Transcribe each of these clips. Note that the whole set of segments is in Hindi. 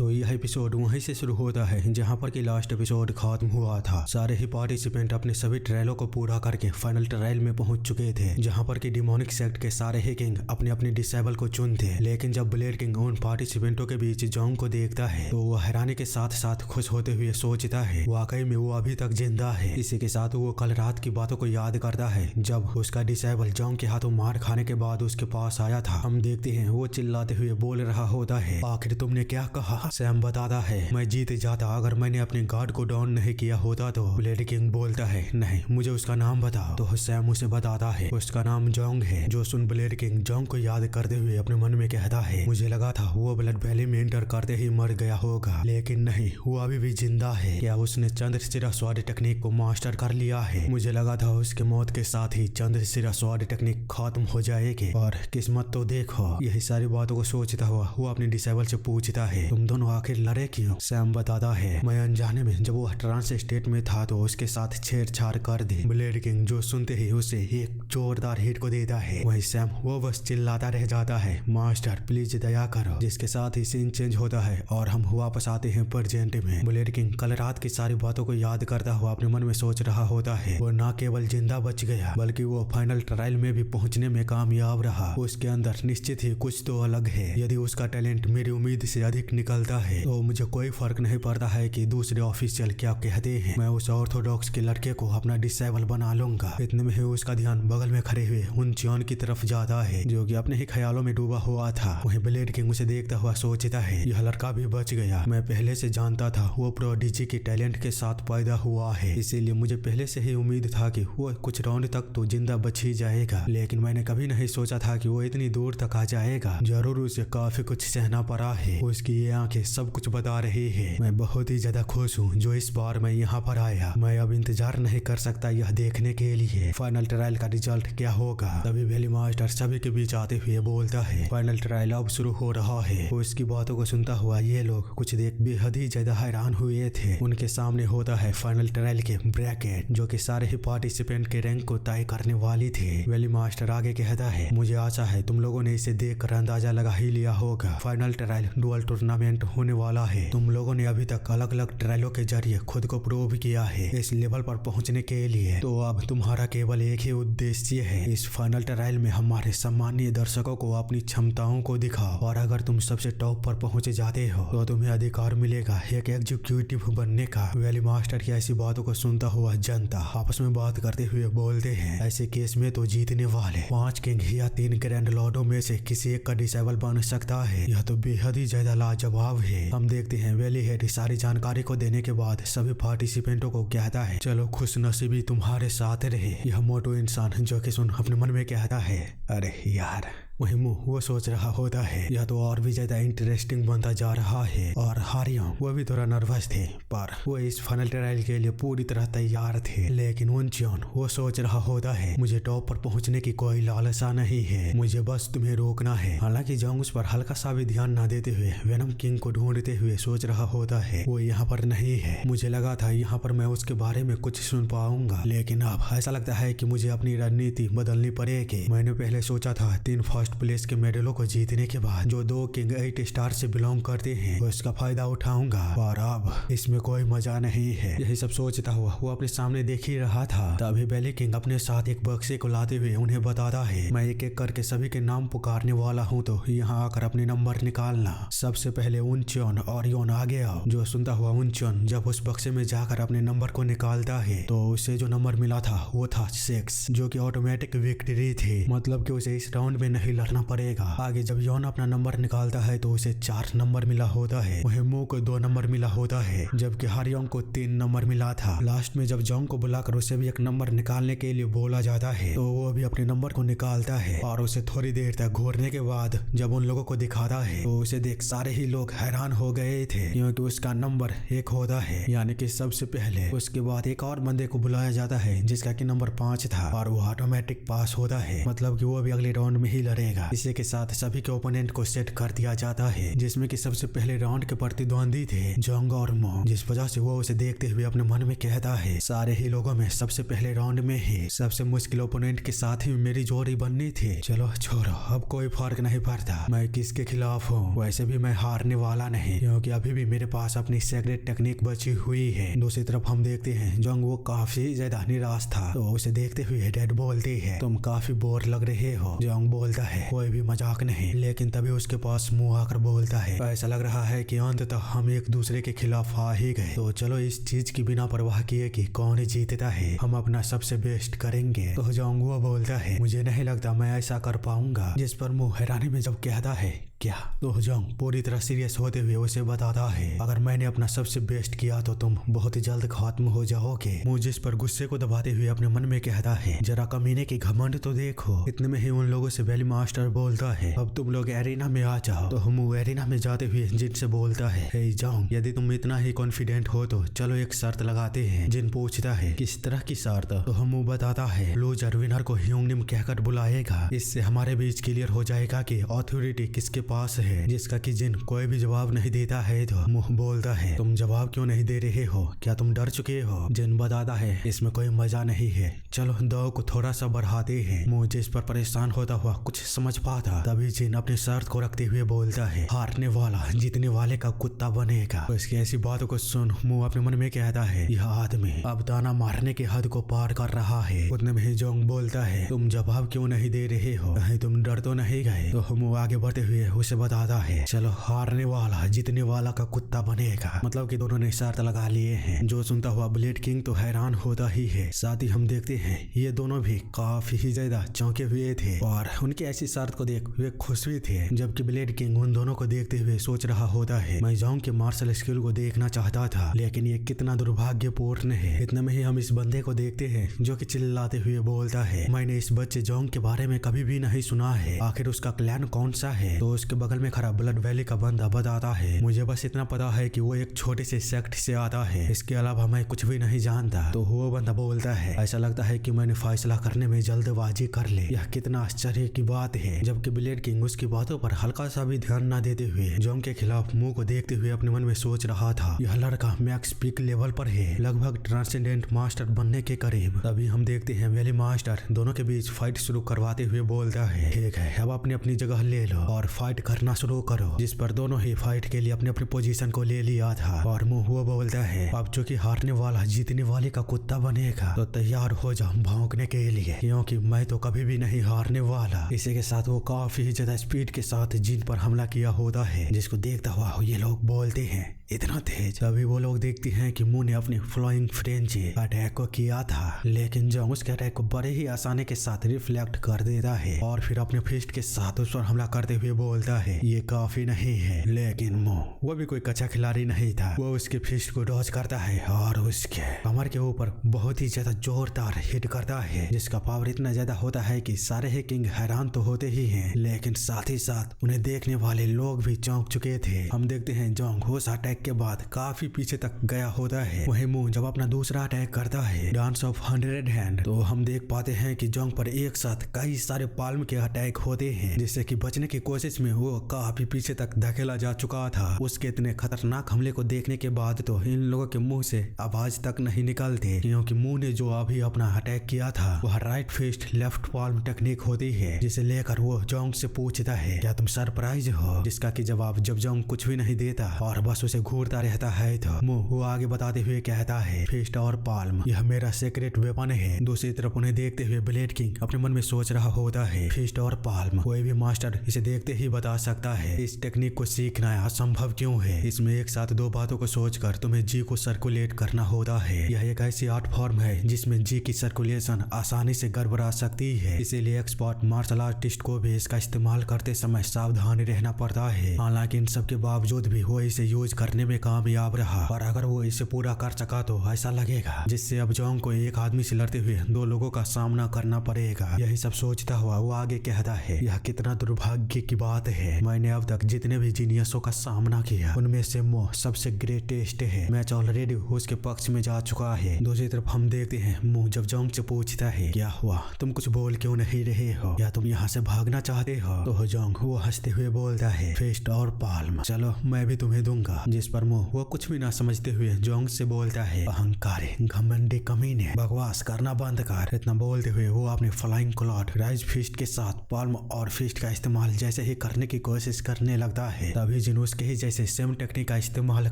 तो यह एपिसोड वहीं से शुरू होता है जहां पर कि लास्ट एपिसोड खत्म हुआ था। सारे ही पार्टिसिपेंट अपने सभी ट्रायलों को पूरा करके फाइनल ट्रायल में पहुंच चुके थे, जहां पर कि डिमोनिक सेक्ट के सारे ही किंग अपने अपने डिसेबल को चुनते। लेकिन जब ब्लेड किंग उन पार्टिसिपेंटों के बीच जोंग को देखता है तो वो हैरानी के साथ साथ खुश होते हुए सोचता है वाकई में वो अभी तक जिंदा है। इसी के साथ वो कल रात की बातों को याद करता है जब उसका डिसेबल जोंग के हाथों मार खाने के बाद उसके पास आया था। हम देखते हैं वो चिल्लाते हुए बोल रहा होता है, आखिर तुमने क्या कहा? सैम बताता है, मैं जीत जाता अगर मैंने अपने गार्ड को डाउन नहीं किया होता। तो ब्लेड किंग बोलता है, नहीं मुझे उसका नाम बताओ। तो सैम उसे बताता है उसका नाम जोंग है। जो सुन ब्लेड किंग जोंग को याद करते हुए अपने मन में कहता है, मुझे लगा था वो ब्लड वैली में एंटर करते ही मर गया होगा, लेकिन नहीं, वो अभी भी जिंदा है। क्या उसने चंद्रशिरा स्वॉर्ड टेक्निक को मास्टर कर लिया है? मुझे लगा था उसके मौत के साथ ही चंद्रशिरा स्वॉर्ड टेक्निक खत्म हो जाएगी, और किस्मत तो देखो। यही सारी बातों को सोचता हुआ वो अपने डिसेबल से पूछता है, तुम दोनों आखिर लड़े क्यों? सैम बताता है, मैं अनजाने में जब वो ट्रांस स्टेट में था तो उसके साथ छेड़छाड़ कर दी। ब्लेड किंग जो सुनते ही उसे एक जोरदार हिट को देता है। वही सैम वो बस चिल्लाता रह जाता है, मास्टर प्लीज दया करो। जिसके साथ ही सीन चेंज होता है और हम वापस आते हैं प्रेजेंट में। ब्लेड किंग कल रात की सारी बातों को याद करता हुआ अपने मन में सोच रहा होता है, वो न केवल जिंदा बच गया बल्कि वो फाइनल ट्रायल में भी पहुंचने में कामयाब रहा। उसके अंदर निश्चित ही कुछ तो अलग है। यदि उसका टैलेंट मेरी उम्मीद से अधिक निकलता है तो मुझे कोई फर्क नहीं पड़ता है कि दूसरे ऑफिशियल क्या कहते हैं। मैं उस ऑर्थोडॉक्स के लड़के को अपना डिसेबल बना लूंगा। इतने में ही उसका ध्यान बगल में खड़े हुए उन चियोन की तरफ जाता है जो कि अपने ही ख्यालों में डूबा हुआ था। वहीं ब्लेड किंग उसे देखता हुआ सोचता है, यह लड़का भी बच गया। मैं पहले से जानता था वो प्रोडिजी के टैलेंट के साथ पैदा हुआ है, इसीलिए मुझे पहले से ही उम्मीद था कि वो कुछ राउंड तक तो जिंदा बच ही जाएगा। लेकिन मैंने कभी नहीं सोचा था कि वो इतनी दूर तक आ जाएगा। जरूर उसे काफी कुछ सहना पड़ा है। उसकी ये आंखें सब कुछ बता रही है। मैं बहुत ही ज्यादा खुश हूँ जो इस बार मैं यहाँ पर आया। मैं अब इंतजार नहीं कर सकता यह देखने के लिए फाइनल ट्रायल का रिजल्ट क्या होगा। तभी वैली मास्टर सभी के बीच आते हुए बोलता है, फाइनल ट्रायल अब शुरू हो रहा है। उसकी बातों को सुनता हुआ ये लोग कुछ देख बेहद ही ज्यादा हैरान हुए थे। उनके सामने होता है फाइनल ट्रायल के ब्रैकेट जो कि सारे ही पार्टिसिपेंट के रैंक को तय करने वाली थी। वैली मास्टर आगे कहता है, मुझे आशा है तुम लोगों ने इसे देखकर अंदाजा लगा ही लिया होगा। फाइनल ट्रायल डुअल टूर्नामेंट होने वाला है। तुम लोगों ने अभी तक अलग अलग ट्रायलों के जरिए खुद को प्रूव किया है इस लेवल पर पहुंचने के लिए। तो अब तुम्हारा केवल एक ही उद्देश्य है, इस फाइनल ट्रायल में हमारे सम्मानीय दर्शकों को अपनी क्षमताओं को दिखाओ। और अगर तुम सबसे टॉप पर पहुंच जाते हो तो तुम्हें अधिकार मिलेगा एक एग्जीक्यूटिव बनने का। वैली मास्टर की ऐसी बातों को सुनता हुआ जनता आपस में बात करते हुए बोलते हैं, ऐसे केस में तो जीतने वाले 5 किंग या 3 ग्रैंड लॉर्डों में से किसी एक का डिसेबल बन सकता है। यह तो बेहद ही ज्यादा लाजवाब है। हम देखते हैं वैली हेड सारी जानकारी को देने के बाद सभी पार्टिसिपेंटों को कहता है, चलो खुशनसीबी तुम्हारे साथ रहे। यह मोटो इंसान जो कि सुन अपने मन में कहता है, अरे यार। वही मुंह वो सोच रहा होता है, यह तो और भी ज्यादा इंटरेस्टिंग बनता जा रहा है। और हारियों वो भी थोड़ा नर्वस थे पर वो इस फाइनल ट्रायल के लिए पूरी तरह तैयार थे। लेकिन उनचियोन वो सोच रहा होता है, मुझे टॉप पर पहुंचने की कोई लालसा नहीं है, मुझे बस तुम्हें रोकना है। हालांकि जोंग उस पर हल्का सा भी ध्यान न देते हुए वेनम किंग को ढूंढते हुए सोच रहा होता है, वो यहाँ पर नहीं है। मुझे लगा था यहाँ पर मैं उसके बारे में कुछ सुन पाऊंगा, लेकिन अब ऐसा लगता है कि मुझे अपनी रणनीति बदलनी पड़ेगी। मैंने पहले सोचा था 3 फर्स्ट प्लेस के मेडलों को जीतने के बाद जो 2 किंग 8 स्टार से बिलोंग करते हैं उसका फायदा उठाऊंगा, और अब इसमें कोई मजा नहीं है। यही सब सोचता हुआ वो अपने सामने देख ही रहा था। तभी वैली किंग अपने साथ एक बक्से को लाते हुए उन्हें बताता है, मैं एक एक करके सभी के नाम पुकारने वाला हूँ, तो यहाँ आकर अपने नंबर निकालना। सबसे पहले उनचियोन और योन आगे आओ। जो सुनता हुआ उनचियोन जब उस बक्से में जाकर अपने नंबर को निकालता है तो उसे जो नंबर मिला था वो था 6, जो कि ऑटोमेटिक विक्ट्री थी। मतलब कि उसे इस राउंड में नहीं लड़ना पड़ेगा। आगे जब योन अपना नंबर निकालता है तो उसे 4 नंबर मिला होता है। वहीं मू को 2 नंबर मिला होता है, जबकि हारियोंग को 3 नंबर मिला था। लास्ट में जब जोंग को बुलाकर उसे भी एक नंबर निकालने के लिए बोला जाता है तो वो भी अपने नंबर को निकालता है, और उसे थोड़ी देर तक घूरने के बाद जब उन लोगों को दिखाता है तो उसे देख सारे ही लोग हैरान हो गए थे, क्योंकि उसका नंबर 1 होता है, यानी कि सबसे पहले। उसके बाद एक और बंदे को बुलाया जाता है जिसका कि नंबर 5 था, और वो ऑटोमेटिक पास होता है। मतलब कि वो भी अगले राउंड में ही लड़े पड़ेगा। इसी के साथ सभी के ओपोनेंट को सेट कर दिया जाता है, जिसमें कि सबसे पहले राउंड के प्रतिद्वंदी थे जोंग और मो, जिस वजह से वो उसे देखते हुए अपने मन में कहता है सारे ही लोगों में सबसे पहले राउंड में ही सबसे मुश्किल ओपोनेंट के साथ ही मेरी जोड़ी बननी थी। चलो छोड़ो, अब कोई फर्क नहीं पड़ता मैं किसके खिलाफ हूँ। वैसे भी मैं हारने वाला नहीं, क्योंकि अभी भी मेरे पास अपनी सीक्रेट टेक्निक बची हुई है। दूसरी तरफ हम देखते हैं जोंग वो काफी ज्यादा निराश था, तो उसे देखते हुए डेड बोलती है तुम काफी बोर लग रहे हो। जोंग बोलता है कोई भी मजाक नहीं, लेकिन तभी उसके पास मुंह आकर बोलता है ऐसा लग रहा है कि अंततः हम एक दूसरे के खिलाफ आ ही गए, तो चलो इस चीज की बिना परवाह किए कि कौन जीतता है हम अपना सबसे बेस्ट करेंगे। तो जोंग वो बोलता है मुझे नहीं लगता मैं ऐसा कर पाऊंगा, जिस पर मुंह हैरानी में जब कहता है क्या, तो जोंग पूरी तरह सीरियस होते हुए उसे बताता है अगर मैंने अपना सबसे बेस्ट किया तो तुम बहुत ही जल्द खत्म हो जाओगे। मुंह जिस पर गुस्से को दबाते हुए अपने मन में कहता है जरा कमीने की घमंड तो देखो। इतने में ही उन लोगों से वैली मास्टर बोलता है अब तुम लोग एरिना में आ जाओ। तो हम एरिना में जाते हुए जिन से बोलता है हे जोंग यदि तुम इतना ही कॉन्फिडेंट हो तो चलो एक शर्त लगाते हैं। जिन पूछता है किस तरह की शर्त, तो हम बताता है लूजर विनर को ह्यूंगनिम कहकर बुलाएगा, इससे हमारे बीच क्लियर हो जाएगा कि ऑथोरिटी किसके पास है। जिसका कि जिन कोई भी जवाब नहीं देता है तो मुंह बोलता है तुम जवाब क्यों नहीं दे रहे हो, क्या तुम डर चुके हो। जिन बताता है इसमें कोई मजा नहीं है, चलो दो को थोड़ा सा बढ़ाते हैं। मुंह जिस पर परेशान होता हुआ कुछ समझ पाता, तभी जिन अपनी शर्त को रखते हुए बोलता है हारने वाला जीतने वाले का कुत्ता बनेगा। तो इसकी ऐसी बातों को सुन मुंह अपने मन में कहता है यह आदमी अब दाना मारने की हद को पार कर रहा है। उतने में ही जोंग बोलता है तुम जवाब क्यों नहीं दे रहे हो, कहीं तुम डर तो नहीं गए। तो हम आगे बढ़ते हुए उसे बताता है चलो हारने वाला जीतने वाला का कुत्ता बनेगा, मतलब कि दोनों ने शर्त लगा लिए हैं। जो सुनता हुआ ब्लेड किंग तो हैरान होता ही है, साथ ही हम देखते हैं ये दोनों भी काफी ही ज्यादा चौंके हुए थे और उनकी ऐसी शर्त को देख वे खुश भी थे। जबकि ब्लेड किंग उन दोनों को देखते हुए सोच रहा होता है मैं जोंग के मार्शल स्किल को देखना चाहता था, लेकिन ये कितना दुर्भाग्यपूर्ण है। इतने में ही हम इस बंदे को देखते हैं जो कि चिल्लाते हुए बोलता है मैंने इस बच्चे जोंग के बारे में कभी भी नहीं सुना है, आखिर उसका क्लैन कौन सा है। तो उसके बगल में खड़ा ब्लड वैली का बंदा बताता है मुझे बस इतना पता है कि वो एक छोटे से सेक्ट से आता है, इसके अलावा मैं कुछ भी नहीं जानता। तो वो बंदा बोलता है ऐसा लगता है कि मैंने फैसला करने में जल्दबाजी कर ली, यह कितना आश्चर्य की बात है। जबकि ब्लेड किंग उसकी बातों पर हल्का सा भी ध्यान न देते हुए जोंग के खिलाफ मुंह को देखते हुए अपने मन में सोच रहा था यह लड़का मैक्स पीक लेवल पर है, लगभग ट्रांसेंडेंट मास्टर बनने के करीब। तभी हम देखते हैं वैली मास्टर दोनों के बीच फाइट शुरू करवाते हुए बोलता है ठीक है अब अपनी अपनी जगह ले लो और फाइट करना शुरू करो। जिस पर दोनों ही फाइट के लिए अपनी अपनी पोजीशन को ले लिया था और मुंह वो बोलता है अब चूंकि हारने वाला जीतने वाले का कुत्ता बनेगा तो तैयार हो जाओ भौंकने के लिए, क्योंकि मैं तो कभी भी नहीं हारने वाला। इसी के साथ वो काफी ज्यादा स्पीड के साथ जिन पर हमला किया होता है, जिसको देखता हुआ ये लोग बोलते हैं इतना तेज। तभी वो लोग देखते हैं कि मुंह ने अपनी फ्लोइंग फ्रेंच अटैक को किया था, लेकिन जो उसके अटैक को बड़े ही आसानी के साथ रिफ्लेक्ट कर देता है और फिर अपने फिस्ट के साथ उस पर हमला करते हुए बोलता है ये काफी नहीं है। लेकिन वो भी कोई कच्चा खिलाड़ी नहीं था, वो उसके फिस्ट को डॉज करता है और उसके कमर के ऊपर बहुत ही ज्यादा जोरदार हिट करता है, जिसका पावर इतना ज्यादा होता है कि सारे ही किंग हैरान तो होते ही हैं, लेकिन साथ ही साथ उन्हें देखने वाले लोग भी चौंक चुके थे। हम देखते हैं जोंग उस अटैक के बाद काफी पीछे तक गया होता है। वही मुंह जब अपना दूसरा अटैक करता है डांस ऑफ 100 हैंड, तो हम देख पाते हैं कि जोंग पर एक साथ कई सारे पाल्म के अटैक होते हैं, जिससे कि बचने की कोशिश में वो काफी पीछे तक धकेला जा चुका था। उसके इतने खतरनाक हमले को देखने के बाद तो इन लोगों के मुंह से आवाज तक नहीं निकलते, क्योंकि मुंह ने जो अभी अपना अटैक किया था वह right fist left palm technique होती है, जिसे लेकर वो जोंग से पूछता है क्या तुम सरप्राइज हो, जिसका कि जवाब जब जोंग कुछ भी नहीं देता और बस उसे घूरता रहता है तो मुंह वो आगे बताते हुए कहता है फिस्ट और पाल्म यह मेरा सीक्रेट वेपन है। दूसरी तरफ उन्हें देखते हुए ब्लेड किंग अपने मन में सोच रहा होता है फिस्ट और पाल्म कोई भी मास्टर इसे देखते ही बता सकता है, इस टेक्निक को सीखना असंभव क्यों है। इसमें एक साथ दो बातों को सोचकर तुम्हें जी को सर्कुलेट करना होता है। यह एक ऐसी आर्ट फॉर्म है जिसमें जी की सर्कुलेशन आसानी से गड़बड़ा सकती है, इसीलिए एक्सपर्ट मार्शल आर्टिस्ट को भी इसका इस्तेमाल करते समय सावधानी रहना पड़ता है। हालांकि इन सब के बावजूद भी वो इसे यूज करने में कामयाब रहा, और अगर वो इसे पूरा कर सका तो ऐसा लगेगा जिससे अब जोंग को एक आदमी से लड़ते हुए दो लोगों का सामना करना पड़ेगा। यही सब सोचता हुआ वो आगे कहता है यह कितना दुर्भाग्य की बात है। मैंने अब तक जितने भी जीनियसों का सामना किया उनमें से मो सबसे ग्रेटेस्ट है। मैच ऑलरेडी उसके पक्ष में जा चुका है। दूसरी तरफ हम देखते हैं मो जब जोंग से पूछता है क्या हुआ, तुम कुछ बोल क्यों नहीं रहे हो, या तुम यहाँ से भागना चाहते हो? तो जोंग वो हंसते हुए बोलता है फिस्ट और पाल्म, चलो मैं भी तुम्हें दूंगा। जिस पर मो वो कुछ भी ना समझते हुए जोंग से बोलता है अहंकारी घमंडी कमीने, बकवास करना बंद कर। इतना बोलते हुए वो अपने फ्लाइंग क्लॉड राइज फिस्ट के साथ पाल्म और फिस्ट का इस्तेमाल जैसे ही करने की कोशिश करने लगता है, तभी जिन उसके ही जैसे सेम टेक्निक का इस्तेमाल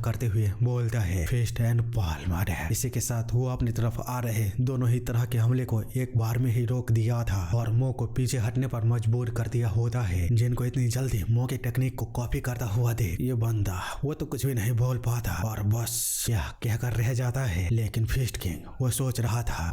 करते हुए बोलता है फिस्ट एंड पाल्म। इसी के साथ वो अपनी तरफ आ रहे दोनों ही तरह के हमले को एक बार में ही रोक दिया था और मो को पीछे हटने पर मजबूर कर दिया होता है। जिन को इतनी जल्दी मो के टेक्निक को कॉपी करता हुआ देख ये बंदा वो तो कुछ भी नहीं बोल पाता और बस क्या कहकर रह जाता है। लेकिन फिस्ट किंग वो सोच रहा था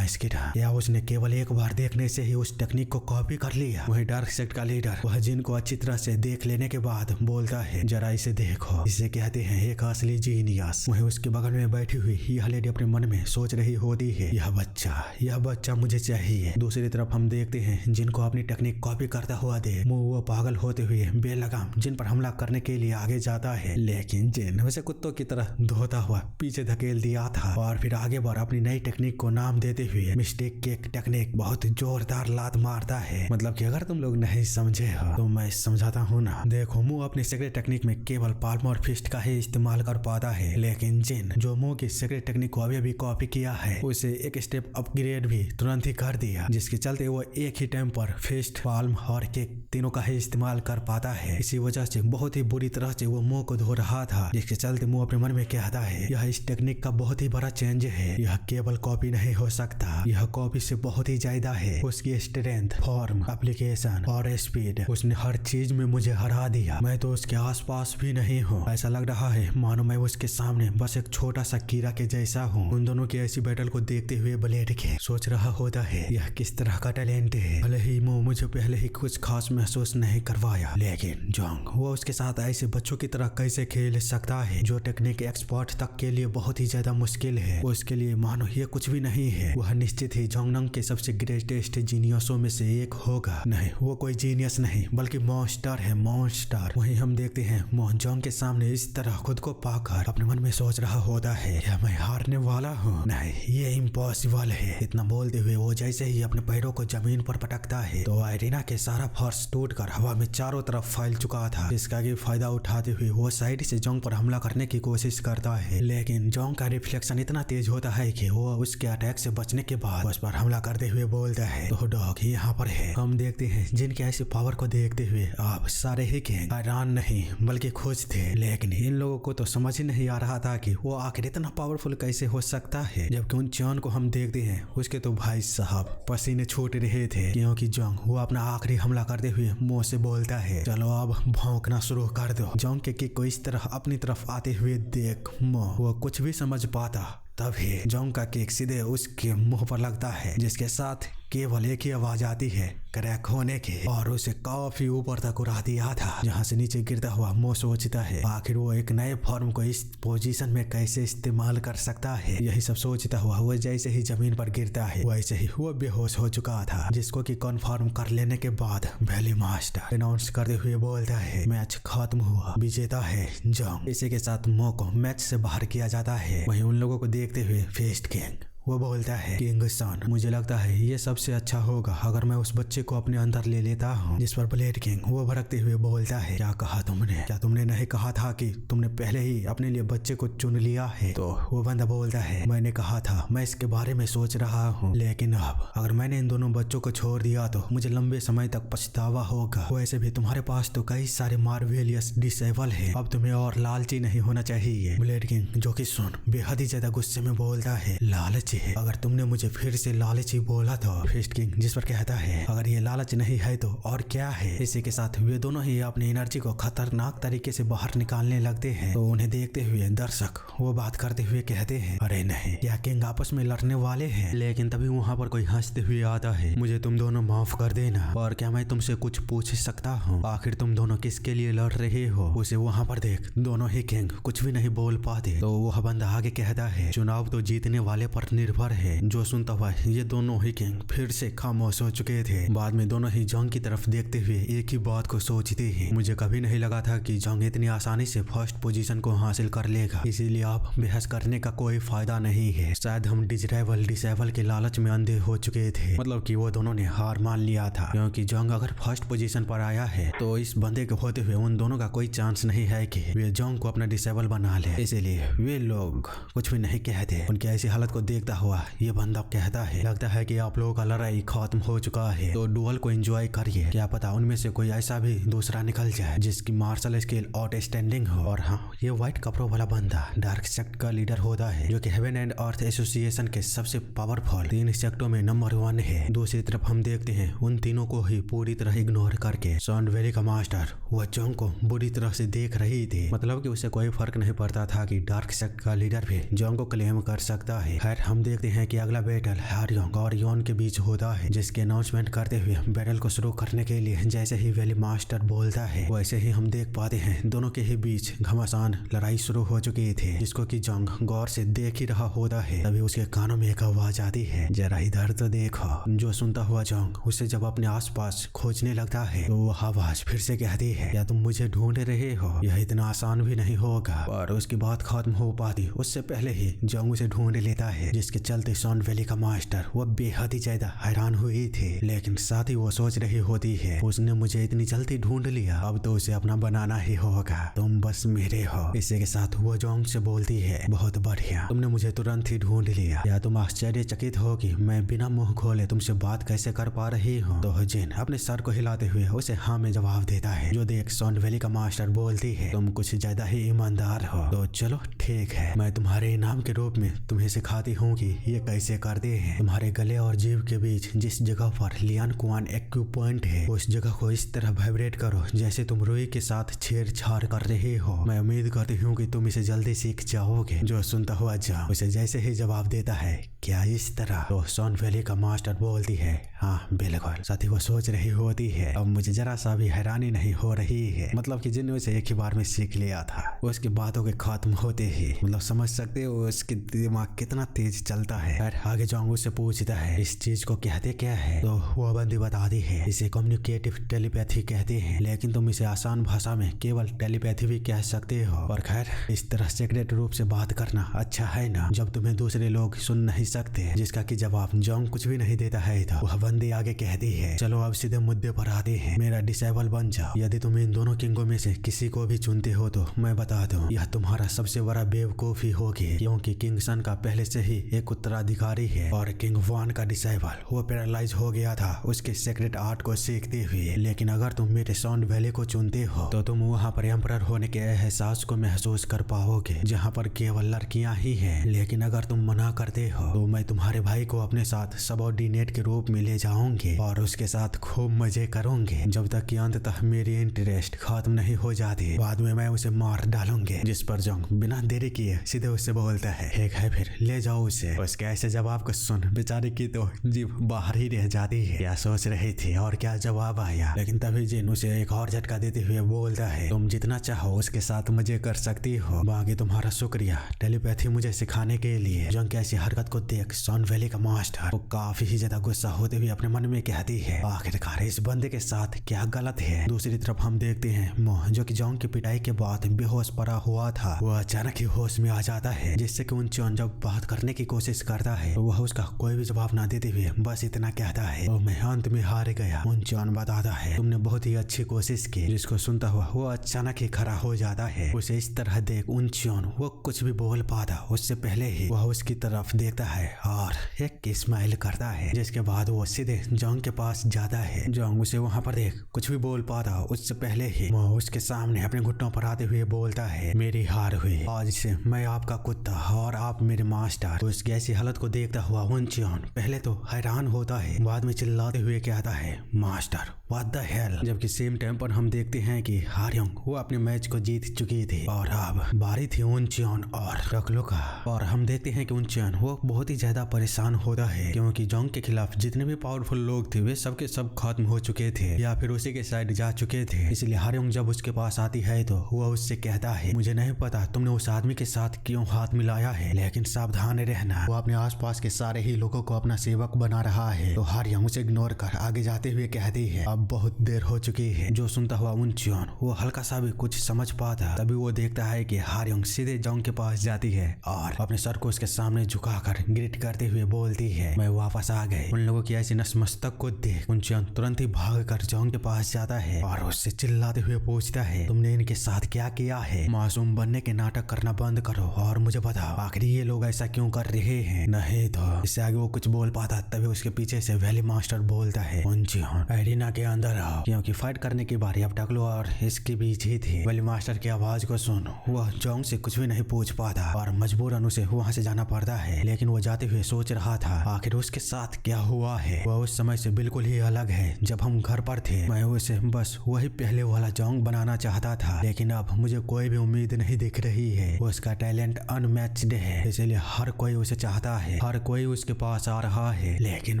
क्या उसने केवल एक बार देखने से ही उस टेक्निक को कॉपी कर लिया? वही डार्क सेक्ट का लीडर वह जिन को अच्छी तरह से देख लेने के बाद बोलता है जरा इसे देखो, इसे कहते हैं एक असली जीनियस। वही उसके बगल में बैठी हुई यह लेडी अपने मन में सोच रही होती है यह बच्चा मुझे चाहिए। दूसरी तरफ हम देखते हैं जिनको अपनी टेक्निक कॉपी करता हुआ देख वो पागल होते हुए बेलगाम जिन पर हमला करने के लिए आगे जाता है, लेकिन जिन उसे कुत्तों की तरह धोता हुआ पीछे धकेल दिया था और फिर आगे बढ़ अपनी नई टेक्निक को नाम देते हुए मिस्टेक केक टेक्निक बहुत जोरदार लात मारता है। मतलब कि अगर तुम लोग नहीं समझे हो तो मैं समझाता हूँ ना। देखो मो अपनी सीक्रेट टेक्निक में केवल पाल्म और फिस्ट का ही इस्तेमाल कर पाता है, लेकिन जिन जो मो की सीक्रेट टेक्निक को अभी कॉपी किया है उसे एक स्टेप अपग्रेड भी तुरंत ही कर दिया, जिसके चलते वो एक ही टाइम पर फिस्ट पाल्म और केक तीनों का ही इस्तेमाल कर पाता है। इसी वजह से बहुत ही बुरी तरह से वो मो को धो रहा था, जिसके चलते मो अपने मन में कहता है यह इस टेक्निक का बहुत ही बड़ा चेंज है, यह केवल कॉपी नहीं हो सकता, यह कॉपी से बहुत ही ज्यादा है। उसकी स्ट्रेंथ, फॉर्म, एप्लीकेशन और स्पीड, उसने हर चीज में मुझे हरा दिया। मैं तो उसके आसपास भी नहीं हूँ, ऐसा लग रहा है मानो मैं उसके सामने बस एक छोटा सा कीड़ा के जैसा हूँ। उन दोनों की ऐसी बैटल को देखते हुए ब्लेड किंग सोच रहा होता है यह किस तरह का टैलेंट है। भले ही मो मुझे पहले ही कुछ खास महसूस नहीं करवाया, लेकिन जोंग वो उसके साथ ऐसे बच्चों की तरह कैसे खेल सकता है जो टेक्निक एक्सपर्ट तक के लिए बहुत ही ज्यादा मुश्किल है। उसके लिए मानो ये कुछ भी नहीं है। वह निश्चित ही जोंगनंग के सबसे ग्रेटेस्ट जीनियसों में से एक होगा। नहीं, वो कोई जीनियस नहीं बल्कि मॉन्स्टर है, मॉन्स्टर। वहीं हम देखते हैं जोंग के सामने इस तरह खुद को पाकर अपने मन में सोच रहा होता है क्या मैं हारने वाला हूँ? नहीं, ये इम्पॉसिबल है। इतना बोलते हुए वो जैसे ही अपने पैरों को जमीन पर पटकता है तो आयरीना के सारा फर्श टूटकर हवा में चारों तरफ फैल चुका था, जिसका की फायदा उठाते हुए वो साइड से जोंग पर हमला करने की कोशिश करता है, लेकिन जोंग का रिफ्लेक्शन इतना तेज होता है कि वो उसके अटैक से बचने के बाद उस पर हमला करते हुए बोलता है तो डॉग यहाँ पर है। हम देखते हैं जिनके ऐसी पावर को देखते हुए आप सारे ही किंग हैरान नहीं बल्कि खुश थे, लेकिन इन लोगों को तो समझ ही नहीं आ रहा था कि वो आखिर इतना पावरफुल कैसे हो सकता है। जबकि उन चौन को हम देखते हैं उसके तो भाई साहब पसीने छूट रहे थे, क्योंकि जोंग वो अपना आखिरी हमला करते हुए मुंह से बोलता है चलो अब भौंकना शुरू कर दो। जोंग के किक को इस तरह अपनी तरफ आते हुए देख वो कुछ भी समझ पाता, तभी जोंग का किक सीधे उसके मुंह पर लगता है, जिसके साथ केवल एक ही आवाज आती है क्रैक होने की, और उसे काफी ऊपर तक उड़ा दिया था, जहां से नीचे गिरता हुआ मो सोचता है आखिर वो एक नए फॉर्म को इस पोजीशन में कैसे इस्तेमाल कर सकता है। यही सब सोचता हुआ वो जैसे ही जमीन पर गिरता है वैसे ही वो बेहोश हो चुका था, जिसको कि कन्फर्म कर लेने के बाद वैली मास्टर अनाउंस करते हुए बोलता है मैच खत्म हुआ, विजेता है जोंग। इसी के साथ मो को मैच से बाहर किया जाता है। वहीं उन लोगों को देखते हुए फिस्ट किंग वो बोलता है किंग सन मुझे लगता है ये सबसे अच्छा होगा अगर मैं उस बच्चे को अपने अंदर ले लेता हूँ। जिस पर ब्लेड किंग वो भड़कते हुए बोलता है क्या कहा तुमने? क्या तुमने नहीं कहा था कि तुमने पहले ही अपने लिए बच्चे को चुन लिया है? तो वो बंदा बोलता है मैंने कहा था मैं इसके बारे में सोच रहा हूँ, लेकिन अब अगर मैंने इन दोनों बच्चों को छोड़ दिया तो मुझे लंबे समय तक पछतावा होगा। वैसे भी तुम्हारे पास तो कई सारे मार्वेलियस डिसेबल है, अब तुम्हें और लालची नहीं होना चाहिए। ब्लेड किंग जो कि सुन बेहद ही ज्यादा गुस्से में बोलता है लालची है, अगर तुमने मुझे फिर से लालची बोला तो। फिस्ट किंग जिस पर कहता है अगर ये लालच नहीं है तो और क्या है। इसी के साथ वे दोनों ही अपनी एनर्जी को खतरनाक तरीके से बाहर निकालने लगते हैं, तो उन्हें देखते हुए दर्शक वो बात करते हुए कहते हैं अरे नहीं क्या किंग आपस में लड़ने वाले हैं? लेकिन तभी वहाँ पर कोई हंसते हुए आता है मुझे तुम दोनों माफ कर देना, और क्या मैं तुमसे कुछ पूछ सकता हूँ? आखिर तुम दोनों किसके लिए लड़ रहे हो? उसे वहाँ पर देख दोनों ही किंग कुछ भी नहीं बोल पाते, तो वह बंदा आगे कहता है चुनाव तो जीतने वाले पर निर्भर है। जो सुनता हुआ ये दोनों ही किंग फिर से खामोश हो चुके थे। बाद में दोनों ही जंग की तरफ देखते हुए एक ही बात को सोचते हैं, मुझे कभी नहीं लगा था कि जंग इतनी आसानी से फर्स्ट पोजीशन को हासिल कर लेगा, इसीलिए अब बहस करने का कोई फायदा नहीं है। शायद हम डिसेबल के लालच में अंधे हो चुके थे, मतलब कि वो दोनों ने हार मान लिया था, क्योंकि जंग अगर फर्स्ट पोजीशन पर आया है तो इस बंदे के होते हुए उन दोनों का कोई चांस नहीं है कि वे जंग को अपना डिसेबल बना ले। इसीलिए वे लोग कुछ भी नहीं कहते। उनकी ऐसी हालत को देखता हुआ ये बंदा कहता है, लगता है कि आप लोगों का लड़ाई खत्म हो चुका है, तो डुअल को एंजॉय करिए। क्या पता उनमें से कोई ऐसा भी दूसरा निकल जाए जिसकी मार्शल स्किल आउटस्टैंडिंग हो। और हाँ, ये व्हाइट कपड़ों वाला बंदा डार्क सेक्ट का लीडर होता है, जो कि हेवन एंड अर्थ एसोसिएशन के सबसे पावरफुल 3 सेक्टों में नंबर 1 है। दूसरी तरफ हम देखते हैं उन तीनों को ही पूरी तरह इग्नोर करके सॉन्ड वैली का मास्टर वह जंग को बुरी तरह से देख रही थी। मतलब कि उसे कोई फर्क नहीं पड़ता था कि डार्क सेक्ट का लीडर भी जंग को क्लेम कर सकता है। खैर हम देखते हैं कि अगला बैटल हार्योंग और योन के बीच होता है, जिसके अनाउंसमेंट करते हुए बैटल को शुरू करने के लिए जैसे ही वैली मास्टर बोलता है, वैसे ही हम देख पाते हैं दोनों के ही बीच घमासान लड़ाई शुरू हो चुकी थी, जिसको कि जंग गौर से देख ही रहा होता है। तभी उसके कानों में एक आवाज आती है, जरा इधर तो देखो। जो सुनता हुआ जंग उसे जब अपने आसपास खोजने लगता है तो वह आवाज फिर से कहती है, क्या तुम मुझे ढूंढ रहे हो? यह इतना आसान भी नहीं होगा। और उसकी बात खत्म हो पाती उससे पहले ही जंग उसे ढूंढ लेता है, जिसके चलते सॉन्ड वैली का मास्टर वह बेहद ही ज्यादा हैरान हुई थी। लेकिन साथ ही वो सोच रही होती है, उसने मुझे इतनी जल्दी ढूंढ लिया, अब तो उसे अपना बनाना ही होगा, तुम बस मेरे हो। इसी के साथ वो जंग से बोलती है, बहुत बढ़िया, तुमने मुझे तुरंत ही ढूंढ लिया। क्या तुम आश्चर्यचकित हो कि मैं बिना मुंह खोले तुमसे बात कैसे कर पा रही हूँ? तो जिन अपने सर को हिलाते हुए उसे हाँ में जवाब देता है। जो देख सॉन्ड वैली का मास्टर बोलती है, तुम कुछ ज्यादा ही ईमानदार हो, तो चलो ठीक है, मैं तुम्हारे इनाम के रूप में तुम्हें सिखाती हूँ कि ये कैसे करते हैं। तुम्हारे गले और जीभ के बीच जिस जगह पर लियान कुआन एक्यू पॉइंट है, उस जगह को इस तरह वाइब्रेट करो जैसे तुम रुई के साथ छेड़छाड़ कर रहे हो। मैं उम्मीद करती हूँ कि तुम इसे जल्दी सीख जाओगे। जो सुनता हुआ जा उसे जैसे ही जवाब देता है, क्या इस तरह? तो सॉन्ड वैली का मास्टर बोलती है, हाँ बिल्कुल। साथ ही वो सोच रही होती है, अब मुझे जरा सा भी हैरानी नहीं हो रही है, मतलब कि जिन्होंने उसे एक ही बार में सीख लिया था, उसकी बातों के खत्म होते ही मतलब समझ सकते हो उसके दिमाग कितना तेज चलता है। और आगे जंग उससे पूछता है, इस चीज को कहते क्या है? तो वो बंदी बताती है, इसे कम्युनिकेटिव टेलीपैथी कहते हैं, लेकिन तुम इसे आसान भाषा में केवल टेलीपैथी भी कह सकते हो। और खैर इस तरह सीक्रेट रूप से बात करना अच्छा है ना, जब तुम्हें दूसरे लोग सुन नहीं सकते। जिसका कि जवाब जंग कुछ भी नहीं देता है। तो वह बंदी आगे कहती है, चलो अब सीधे मुद्दे पर आते हैं, मेरा डिसेबल बन जाओ। यदि तुम इन दोनों किंगों में से किसी को भी चुनते हो तो मैं बता दूं, यह तुम्हारा सबसे बड़ा बेवकूफी होगी, क्योंकि किंग सन का पहले से ही एक उत्तराधिकारी है और किंग वान का डिसेबल वो पैरालाइज हो गया था उसके सीक्रेट आर्ट को सीखते हुए। लेकिन अगर तुम मेरे सॉन्ड वैली को चुनते हो तो तुम वहाँ पर एम्परर होने के एहसास को महसूस कर पाओगे, जहाँ पर केवल लड़कियां ही हैं। लेकिन अगर तुम मना करते हो तो मैं तुम्हारे भाई को अपने साथ सबऑर्डिनेट के रूप में ले जाऊंगी और उसके साथ खूब मजे करूंगी, जब तक कि अंततः मेरी इंटरेस्ट खत्म नहीं हो जाती। बाद में मैं उसे मार डालूंगी। जिस पर जंग बिना देरी किए सीधे उससे बोलता है, ठीक है फिर ले जाओ उसे। उसके ऐसे जवाब को सुन बेचारे की तो जीभ बाहर ही रह जाती है, क्या सोच रही थी और क्या जवाब आया। लेकिन तभी जिन उसे एक और झटका देते हुए बोलता है, तुम जितना चाहो उसके साथ मजे कर सकती हो, बाकी तुम्हारा शुक्रिया टेलीपैथी मुझे सिखाने के लिए। जंग की ऐसी हरकत को देख सॉन्ड वैली का मास्टर वो काफी ही ज्यादा गुस्सा होते हुए अपने मन में कहती है, आखिरकार इस बंदे के साथ क्या गलत है। दूसरी तरफ हम देखते हैं मोह, जो कि जंग की पिटाई के बाद बेहोश पड़ा हुआ था, वो अचानक ही होश में आ जाता है, जिससे कि उनचन जब बात करने की कोशिश करता है तो वह उसका कोई भी जवाब ना देते हुए बस इतना कहता है, तो मैं अंत में हार गया। उनचन बताता है, तुमने बहुत ही अच्छी कोशिश की। जिसको सुनता हुआ वो अचानक ही खड़ा हो जाता है। उसे इस तरह देख उनचन वो कुछ भी बोल पाता उससे पहले ही वह उसकी तरफ देखता है और एक स्माइल करता है, जिसके बाद वो सीधे जंग के पास जाता है। जंग उसे वहां पर देख कुछ भी बोल पाता उससे पहले ही वो उसके सामने अपने घुटनों पर आते हुए बोलता है, मेरी हार हुई, आज से मैं आपका कुत्ता और आप मेरे मास्टर। उसकी ऐसी हालत को देखता हुआ उनचन पहले तो हैरान होता है, बाद में चिल्लाते हुए कहता है, मास्टर व्हाट द हेल। जबकि सेम टाइम पर हम देखते हैं कि हार्योंग वो अपने मैच को जीत चुकी थी और अब बारी थी उनचन और रकलो का। और हम देखते हैं कि उनचन वो बहुत ही ही ज्यादा परेशान होता है क्योंकि जोंग के खिलाफ जितने भी पावरफुल लोग थे वे सबके सब खत्म हो चुके थे या फिर उसी के साइड जा चुके थे। इसलिए हार्योंग जब उसके पास आती है तो वह उससे कहता है, मुझे नहीं पता तुमने उस आदमी के साथ क्यों हाथ मिलाया है, लेकिन सावधान रहना, वो अपने आसपास के सारे ही लोगों को अपना सेवक बना रहा है। तो हार्योंग उसे इग्नोर कर आगे जाते हुए कहती है, अब बहुत देर हो चुकी है। जो सुनता हुआ उनच्योन वो हल्का सा भी कुछ समझ पाता, तभी वो देखता है कि हार्योंग सीधे जोंग के पास जाती है और अपने सर को उसके सामने झुकाकर ग्रिट करते हुए बोलती है, मैं वापस आ गए। उन लोगों की ऐसी नतमस्तक को देख उनच्योन तुरंत ही भागकर जोंग के पास जाता है और उससे चिल्लाते हुए पूछता है, तुमने इनके साथ क्या किया है? मासूम बनने के नाटक करना बंद करो और मुझे बताओ आखिर ये लोग ऐसा क्यों कर रहे हैं। नहीं तो इससे आगे वो कुछ बोल पाता, तभी उसके पीछे से वैली मास्टर बोलता है, उनच्योन एरिना के अंदर आओ, क्योंकि फाइट करने की बारी अब टकलो और इसके बीच ही थी। वैली मास्टर की आवाज को सुन वह जोंग से कुछ भी नहीं पूछ पाता और मजबूरन उसे वहां से जाना पड़ता है। लेकिन वो जाते हुए सोच रहा था आखिर उसके साथ क्या हुआ है। वह उस समय से बिल्कुल ही अलग है जब हम घर पर थे। मैं उसे बस वही पहले वाला जोंग बनाना चाहता था, लेकिन अब मुझे कोई भी उम्मीद नहीं दिख रही है। उसका टैलेंट अनमैच्ड है, इसलिए हर कोई उसे चाहता है, हर कोई उसके पास आ रहा है, लेकिन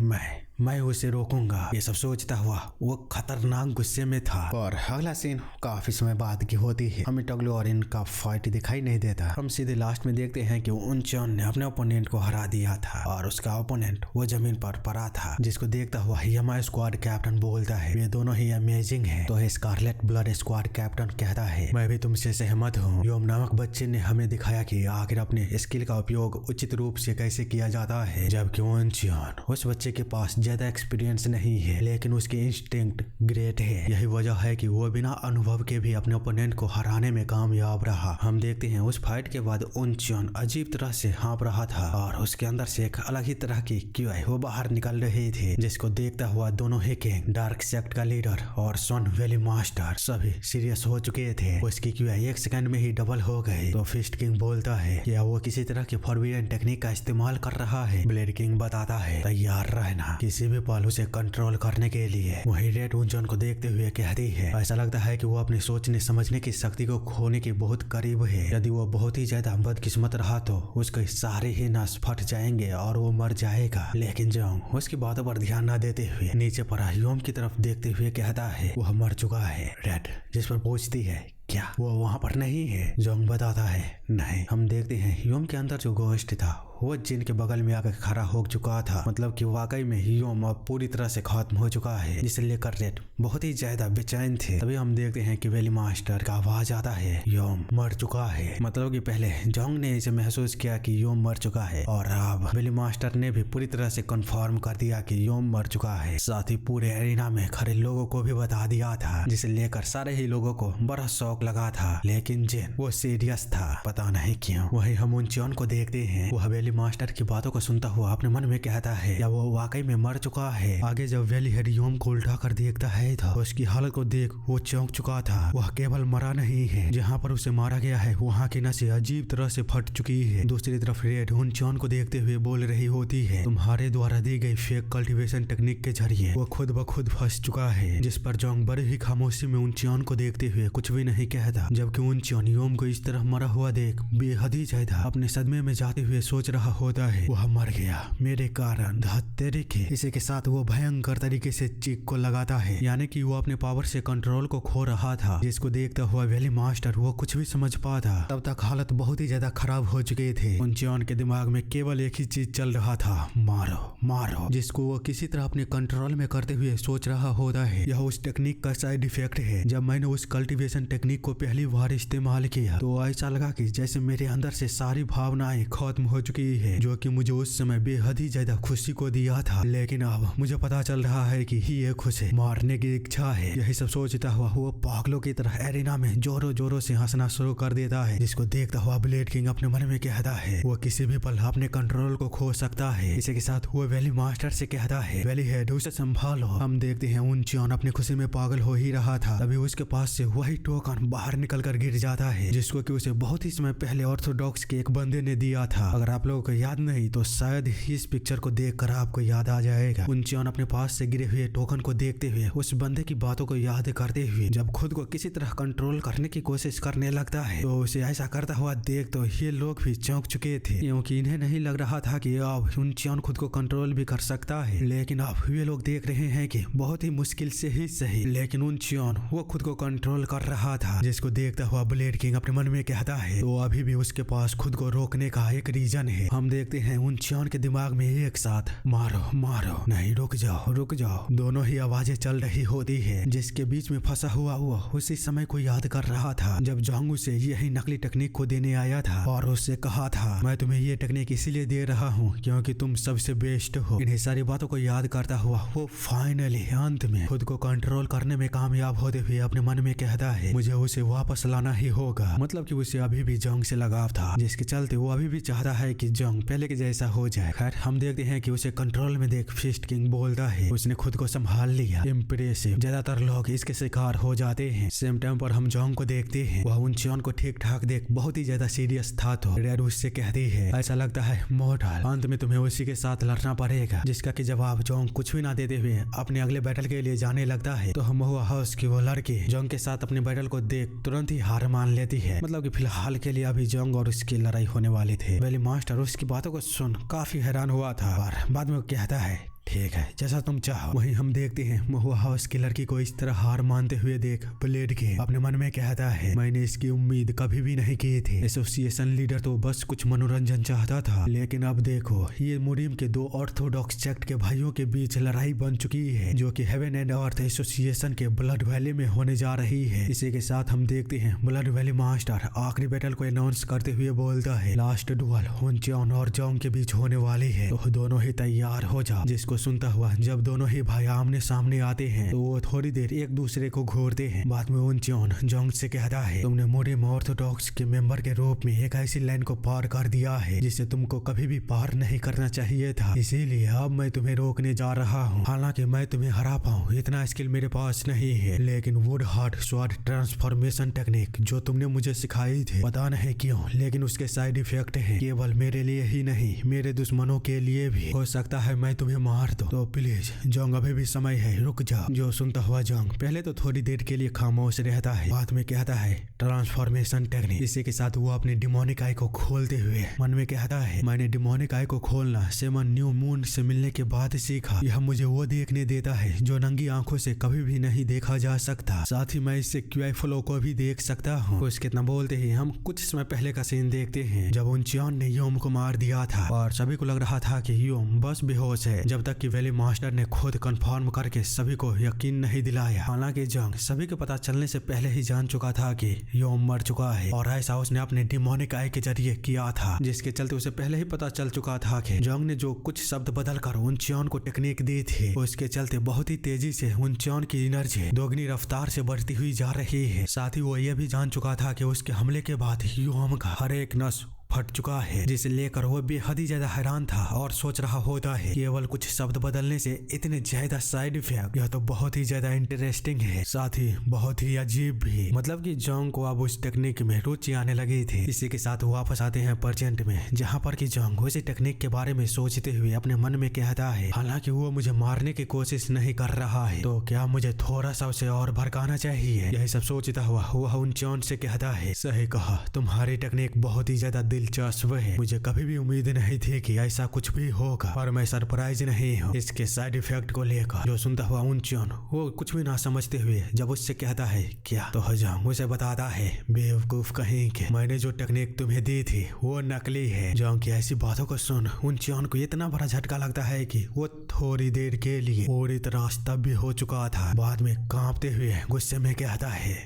मैं उसे रोकूंगा। ये सब सोचता हुआ वो खतरनाक गुस्से में था। और अगला सीन काफी समय बाद की होती है। हमें टगलो और इनका फाइट दिखाई नहीं देता। हम सीधे लास्ट में देखते हैं कि उनच्योन ने अपने ओपोनेंट को हरा दिया था और उसका ओपोनेंट वो जमीन पर पड़ा था, जिसको देखता हुआ यमा स्क्वाड कैप्टन बोलता है, ये दोनों ही अमेजिंग है। तो स्कारलेट ब्लड स्क्वाड कैप्टन कहता है, मैं भी तुमसे सहमत हूँ। योम नामक बच्चे ने हमें दिखाया कि आखिर अपने स्किल का उपयोग उचित रूप से कैसे किया जाता है, जबकि उनच्योन उस बच्चे के पास ज्यादा एक्सपीरियंस नहीं है, लेकिन उसकी इंस्टिंक्ट ग्रेट है। यही वजह है कि वो बिना अनुभव के भी अपने ओपोनेंट को हराने में कामयाब रहा। हम देखते हैं उस फाइट के बाद उनच्योन अजीब तरह से हाँप रहा था और उसके अंदर से एक अलग ही तरह की क्यूआई वो बाहर निकल रहे थे, जिसको देखता हुआ दोनों ही किंग, डार्क सेक्ट का लीडर और सन वैली मास्टर सभी सीरियस हो चुके थे। उसकी क्यूआई एक सेकंड में ही डबल हो गई। तो फिस्ट किंग बोलता है क्या वो किसी तरह की फॉरबिडन टेक्निक का इस्तेमाल कर रहा है। ब्लेड किंग बताता है, तैयार रहना किसी भी पल उसे कंट्रोल करने के लिए। वही रेड उनच्योन को देखते हुए कहती है, ऐसा लगता है कि वो अपनी सोचने समझने की शक्ति को खोने के बहुत करीब है। यदि वो बहुत ही ज्यादा बदकिस्मत रहा तो उसके सारे ही नस फट जाएंगे और वो मर जाएगा। लेकिन जोंग उसकी बातों पर ध्यान न देते हुए नीचे पड़ा योम की तरफ देखते हुए कहता है, वह मर चुका है। रेड जिस पर पूछती है, क्या वो वहाँ पर नहीं है? जोंग बताता है, नहीं। हम देखते हैं योम के अंदर जो गोश्त था वो जिन के बगल में आकर खड़ा हो चुका था, मतलब कि वाकई में योम अब पूरी तरह से खत्म हो चुका है, जिसे लेकर रेड बहुत ही ज्यादा बेचैन थे। तभी हम देखते हैं कि वैली मास्टर का आवाज आता है, योम मर चुका है। मतलब कि पहले जोंग ने इसे महसूस किया कि योम मर चुका है और अब वैली मास्टर ने भी पूरी तरह से कंफर्म कर दिया कि योम मर चुका है। साथ ही पूरे एरिना में खड़े लोगों को भी बता दिया था, जिसे लेकर सारे ही लोगों को बड़ा शौक लगा था। लेकिन जिन वो सीरियस था, पता नहीं क्यों। वही हम उनच्योन को देखते हैं, वो वैली मास्टर की बातों को सुनता हुआ अपने मन में कहता है या वो वाकई में मर चुका है। आगे जब वैली हेड योम को उल्टा कर देखता है तो उसकी हालत को देख वो चौंक चुका था। वह केवल मरा नहीं है, जहाँ पर उसे मारा गया है वहाँ की नसें अजीब तरह से फट चुकी है। दूसरी तरफ रेड उनच्योन को देखते हुए बोल रही होती है, तुम्हारे द्वारा दी गई फेक कल्टीवेशन टेक्निक के जरिए वो खुद ब खुद फंस चुका है। जिस पर जोंग बड़े ही खामोशी में उनच्योन को देखते हुए कुछ भी नहीं कहता, जबकि उनच्योन योम को इस तरह मरा हुआ देख बेहद ही ज्यादा अपने सदमे में जाते हुए सोच रहा होता है, वह मर गया मेरे कारण, धत्तेरे के। इसी के साथ वो भयंकर तरीके से चीख को लगाता है, यानी कि वो अपने पावर से कंट्रोल को खो रहा था, जिसको देखता हुआ वैली मास्टर वो कुछ भी समझ पाता। तब तक हालत बहुत ही ज्यादा खराब हो चुके थे। उनच्योन के दिमाग में केवल एक ही चीज चल रहा था, मारो मारो, जिसको वो किसी तरह अपने कंट्रोल में करते हुए सोच रहा होता है। यह उस टेक्निक का साइड इफेक्ट है। जब मैंने उस कल्टीवेशन टेक्निक को पहली बार इस्तेमाल किया तो ऐसा लगा कि जैसे मेरे अंदर से सारी भावनाएं खत्म हो चुकी है, जो कि मुझे उस समय बेहद ही ज्यादा खुशी को दिया था। लेकिन अब मुझे पता चल रहा है कि ये खुशी मारने की इच्छा है। यही सब सोचता हुआ वो पागलों की तरह एरिना में जोरों जोरों से हंसना शुरू कर देता है, जिसको देखता हुआ ब्लेड किंग अपने मन में कहता है वो किसी भी पल अपने कंट्रोल को खो सकता है। इसी के साथ वो वैली मास्टर से कहता है, वैली हेड उसे संभालो। हम देखते हैं उनच्योन अपनी खुशी में पागल हो ही रहा था, तभी उसके पास से वही टोकन बाहर निकल कर गिर जाता है, जिसको कि उसे बहुत ही समय पहले ऑर्थोडॉक्स के एक बंदे ने दिया था। अगर आप लोग लोगों को याद नहीं तो शायद इस पिक्चर को देखकर आपको याद आ जाएगा। उनचॉन अपने पास से गिरे हुए टोकन को देखते हुए उस बंदे की बातों को याद करते हुए जब खुद को किसी तरह कंट्रोल करने की कोशिश करने लगता है तो उसे ऐसा करता हुआ देख तो ये लोग भी चौंक चुके थे, क्योंकि इन्हें नहीं लग रहा था कि अब उनचॉन खुद को कंट्रोल भी कर सकता है। लेकिन अब वे लोग देख रहे हैं कि बहुत ही मुश्किल से ही सही, लेकिन उनचॉन वो खुद को कंट्रोल कर रहा था, जिसको देखता हुआ ब्लेड किंग अपने मन में कहता है तो अभी भी उसके पास खुद को रोकने का एक रीजन है। हम देखते हैं उनचॉन के दिमाग में एक साथ मारो मारो, नहीं रुक जाओ रुक जाओ, दोनों ही आवाजें चल रही होती है। जिसके बीच में फंसा हुआ वो उसी समय को याद कर रहा था जब जॉन्ग उसे यही नकली टेक्निक को देने आया था और उससे कहा था मैं तुम्हें ये टेक्निक इसीलिए दे रहा हूँ क्योंकि तुम सबसे बेस्ट हो। इन्हीं सारी बातों को याद करता हुआ वो फाइनली अंत में खुद को कंट्रोल करने में कामयाब होते हुए अपने मन में कहता है मुझे उसे वापस लाना ही होगा। मतलब कि उसे अभी भी जॉन्ग से लगाव था, जिसके चलते वो अभी भी चाहता है कि जॉन्ग पहले के जैसा हो जाए। खैर हम देखते हैं कि उसे कंट्रोल में देख फिस्ट किंग बोलता है उसने खुद को संभाल लिया, इम्प्रेसिव। ज्यादातर लोग इसके शिकार हो जाते हैं। सेम टाइम पर हम जॉन्ग को देखते हैं, वह उनचॉन को ठीक ठाक देख बहुत ही ज्यादा सीरियस था तो रेड उससे कहती है ऐसा लगता है मॉडल अंत में तुम्हें उसी के साथ लड़ना पड़ेगा, जिसका कि जवाब जॉन्ग कुछ भी ना देते हुए अपने अगले बैटल के लिए जाने लगता है। तो हम हुआ हाउस की वो लड़की जॉन्ग के साथ अपने बैटल को देख तुरंत ही हार मान लेती है। मतलब कि फिलहाल के लिए अभी जॉन्ग और उसकी लड़ाई होने वाली थी। वेली मास्टर उसकी बातों को सुन काफी हैरान हुआ था और बाद में वो कहता है ठीक है जैसा तुम चाहो। वहीं हम देखते हैं महुआ हाउस की लड़की को इस तरह हार मानते हुए देख ब्लेड के अपने मन में कहता है मैंने इसकी उम्मीद कभी भी नहीं की थी। एसोसिएशन लीडर तो बस कुछ मनोरंजन चाहता था, लेकिन अब देखो ये मुरीम के दो ऑर्थोडॉक्स सेक्ट के भाइयों के बीच लड़ाई बन चुकी है जो कि हेवन एंड अर्थ एसोसिएशन के ब्लड वैली में होने जा रही है। इसी के साथ हम देखते हैं ब्लड वैली मास्टर आखिरी बैटल को अनाउंस करते हुए बोलता है लास्ट डुअल उनचॉन और जॉन्ग के बीच होने वाली है तो दोनों ही तैयार हो जाओ। जिसको सुनता हुआ जब दोनों ही भाई आमने सामने आते हैं तो वो थोड़ी देर एक दूसरे को घूरते हैं। बाद में उनचॉन जॉन्ग से कहता है तुमने मुरीम ऑर्थोडॉक्स के मेंबर के रूप में एक ऐसी लाइन को पार कर दिया है जिसे तुमको कभी भी पार नहीं करना चाहिए था, इसीलिए अब मैं तुम्हें रोकने जा रहा हूँ। हालांकि मैं तुम्हें हरा पाऊँ इतना स्किल मेरे पास नहीं है, लेकिन would heart sword transformation technique जो तुमने मुझे सिखाई थी पता नहीं क्यों लेकिन उसके साइड इफेक्ट है केवल मेरे लिए ही नहीं मेरे दुश्मनों के लिए भी। हो सकता है मैं तुम्हें मार दूं तो प्लीज जॉन्ग अभी भी समय है रुक जाओ। जो सुनता हुआ जॉन्ग पहले तो थोड़ी देर के लिए खामोश रहता है, बाद में कहता है ट्रांसफॉर्मेशन टेक्निक। इसी के साथ वो अपने डिमोनिक आई को खोलते हुए मन में कहता है मैंने डिमोनिक आई को खोलना 7 न्यू मून से मिलने के बाद सीखा। यह मुझे वो देखने देता है जो नंगी आंखों से कभी भी नहीं देखा जा सकता, साथ ही मैं इससे क्यूआई फ्लो को भी देख सकता हूँ। कुछ कितना बोलते ही हम कुछ समय पहले का सीन देखते हैं जब उनचॉन ने योम को मार दिया था और सभी को लग रहा था कि योम बस बेहोश है, जब तक कि वेली मास्टर ने खुद कंफर्म करके सभी को यकीन नहीं दिलाया। हालांकि जंग सभी के पता चलने से पहले ही जान चुका था कि योम मर चुका है और ऐसा उसने अपने डिमोनिक आई के जरिए किया था, जिसके चलते उसे पहले ही पता चल चुका था कि जंग ने जो कुछ शब्द बदल कर उनचॉन को टेक्निक दी थी उसके चलते बहुत ही तेजी से उनचॉन की एनर्जी दोगुनी रफ्तार से बढ़ती हुई जा रही है। साथ ही वो ये भी जान चुका था कि उसके हमले के बाद योम का हर एक नस फट चुका है, जिसे लेकर वो बेहद ही ज्यादा हैरान था और सोच रहा होता है केवल कुछ शब्द बदलने से इतने ज्यादा साइड इफेक्ट, यह तो बहुत ही ज्यादा इंटरेस्टिंग है साथ ही बहुत ही अजीब भी। मतलब कि जॉन्ग को अब उस टेक्निक में रुचि आने लगी थी। इसी के साथ वापस आते हैं प्रेजेंट में, जहाँ पर कि जॉन्ग उसी टेक्निक के बारे में सोचते हुए अपने मन में कहता है हालांकि वो मुझे मारने की कोशिश नहीं कर रहा है तो क्या मुझे थोड़ा सा उसे और भड़काना चाहिए। यही सब सोचता हुआ वह उनचॉन से कहता है सही कहा, तुम्हारी टेक्निक बहुत ही ज्यादा दिलचस्प है, मुझे कभी भी उम्मीद नहीं थी कि ऐसा कुछ भी होगा और मैं सरप्राइज नहीं हूँ इसके साइड इफेक्ट को लेकर। जो सुनता हुआ उनचॉन वो कुछ भी ना समझते हुए जब उससे कहता है क्या तो हजाम उसे बताता है बेवकूफ कहीं के, मैंने जो टेक्निक तुम्हें दी थी वो नकली है। जॉन्ग की ऐसी बातों को सुन उनचॉन को इतना बड़ा झटका लगता है कि वो थोड़ी देर के लिए पूरी तरह स्तब्ध हो चुका था। बाद में कांपते हुए गुस्से में कहता है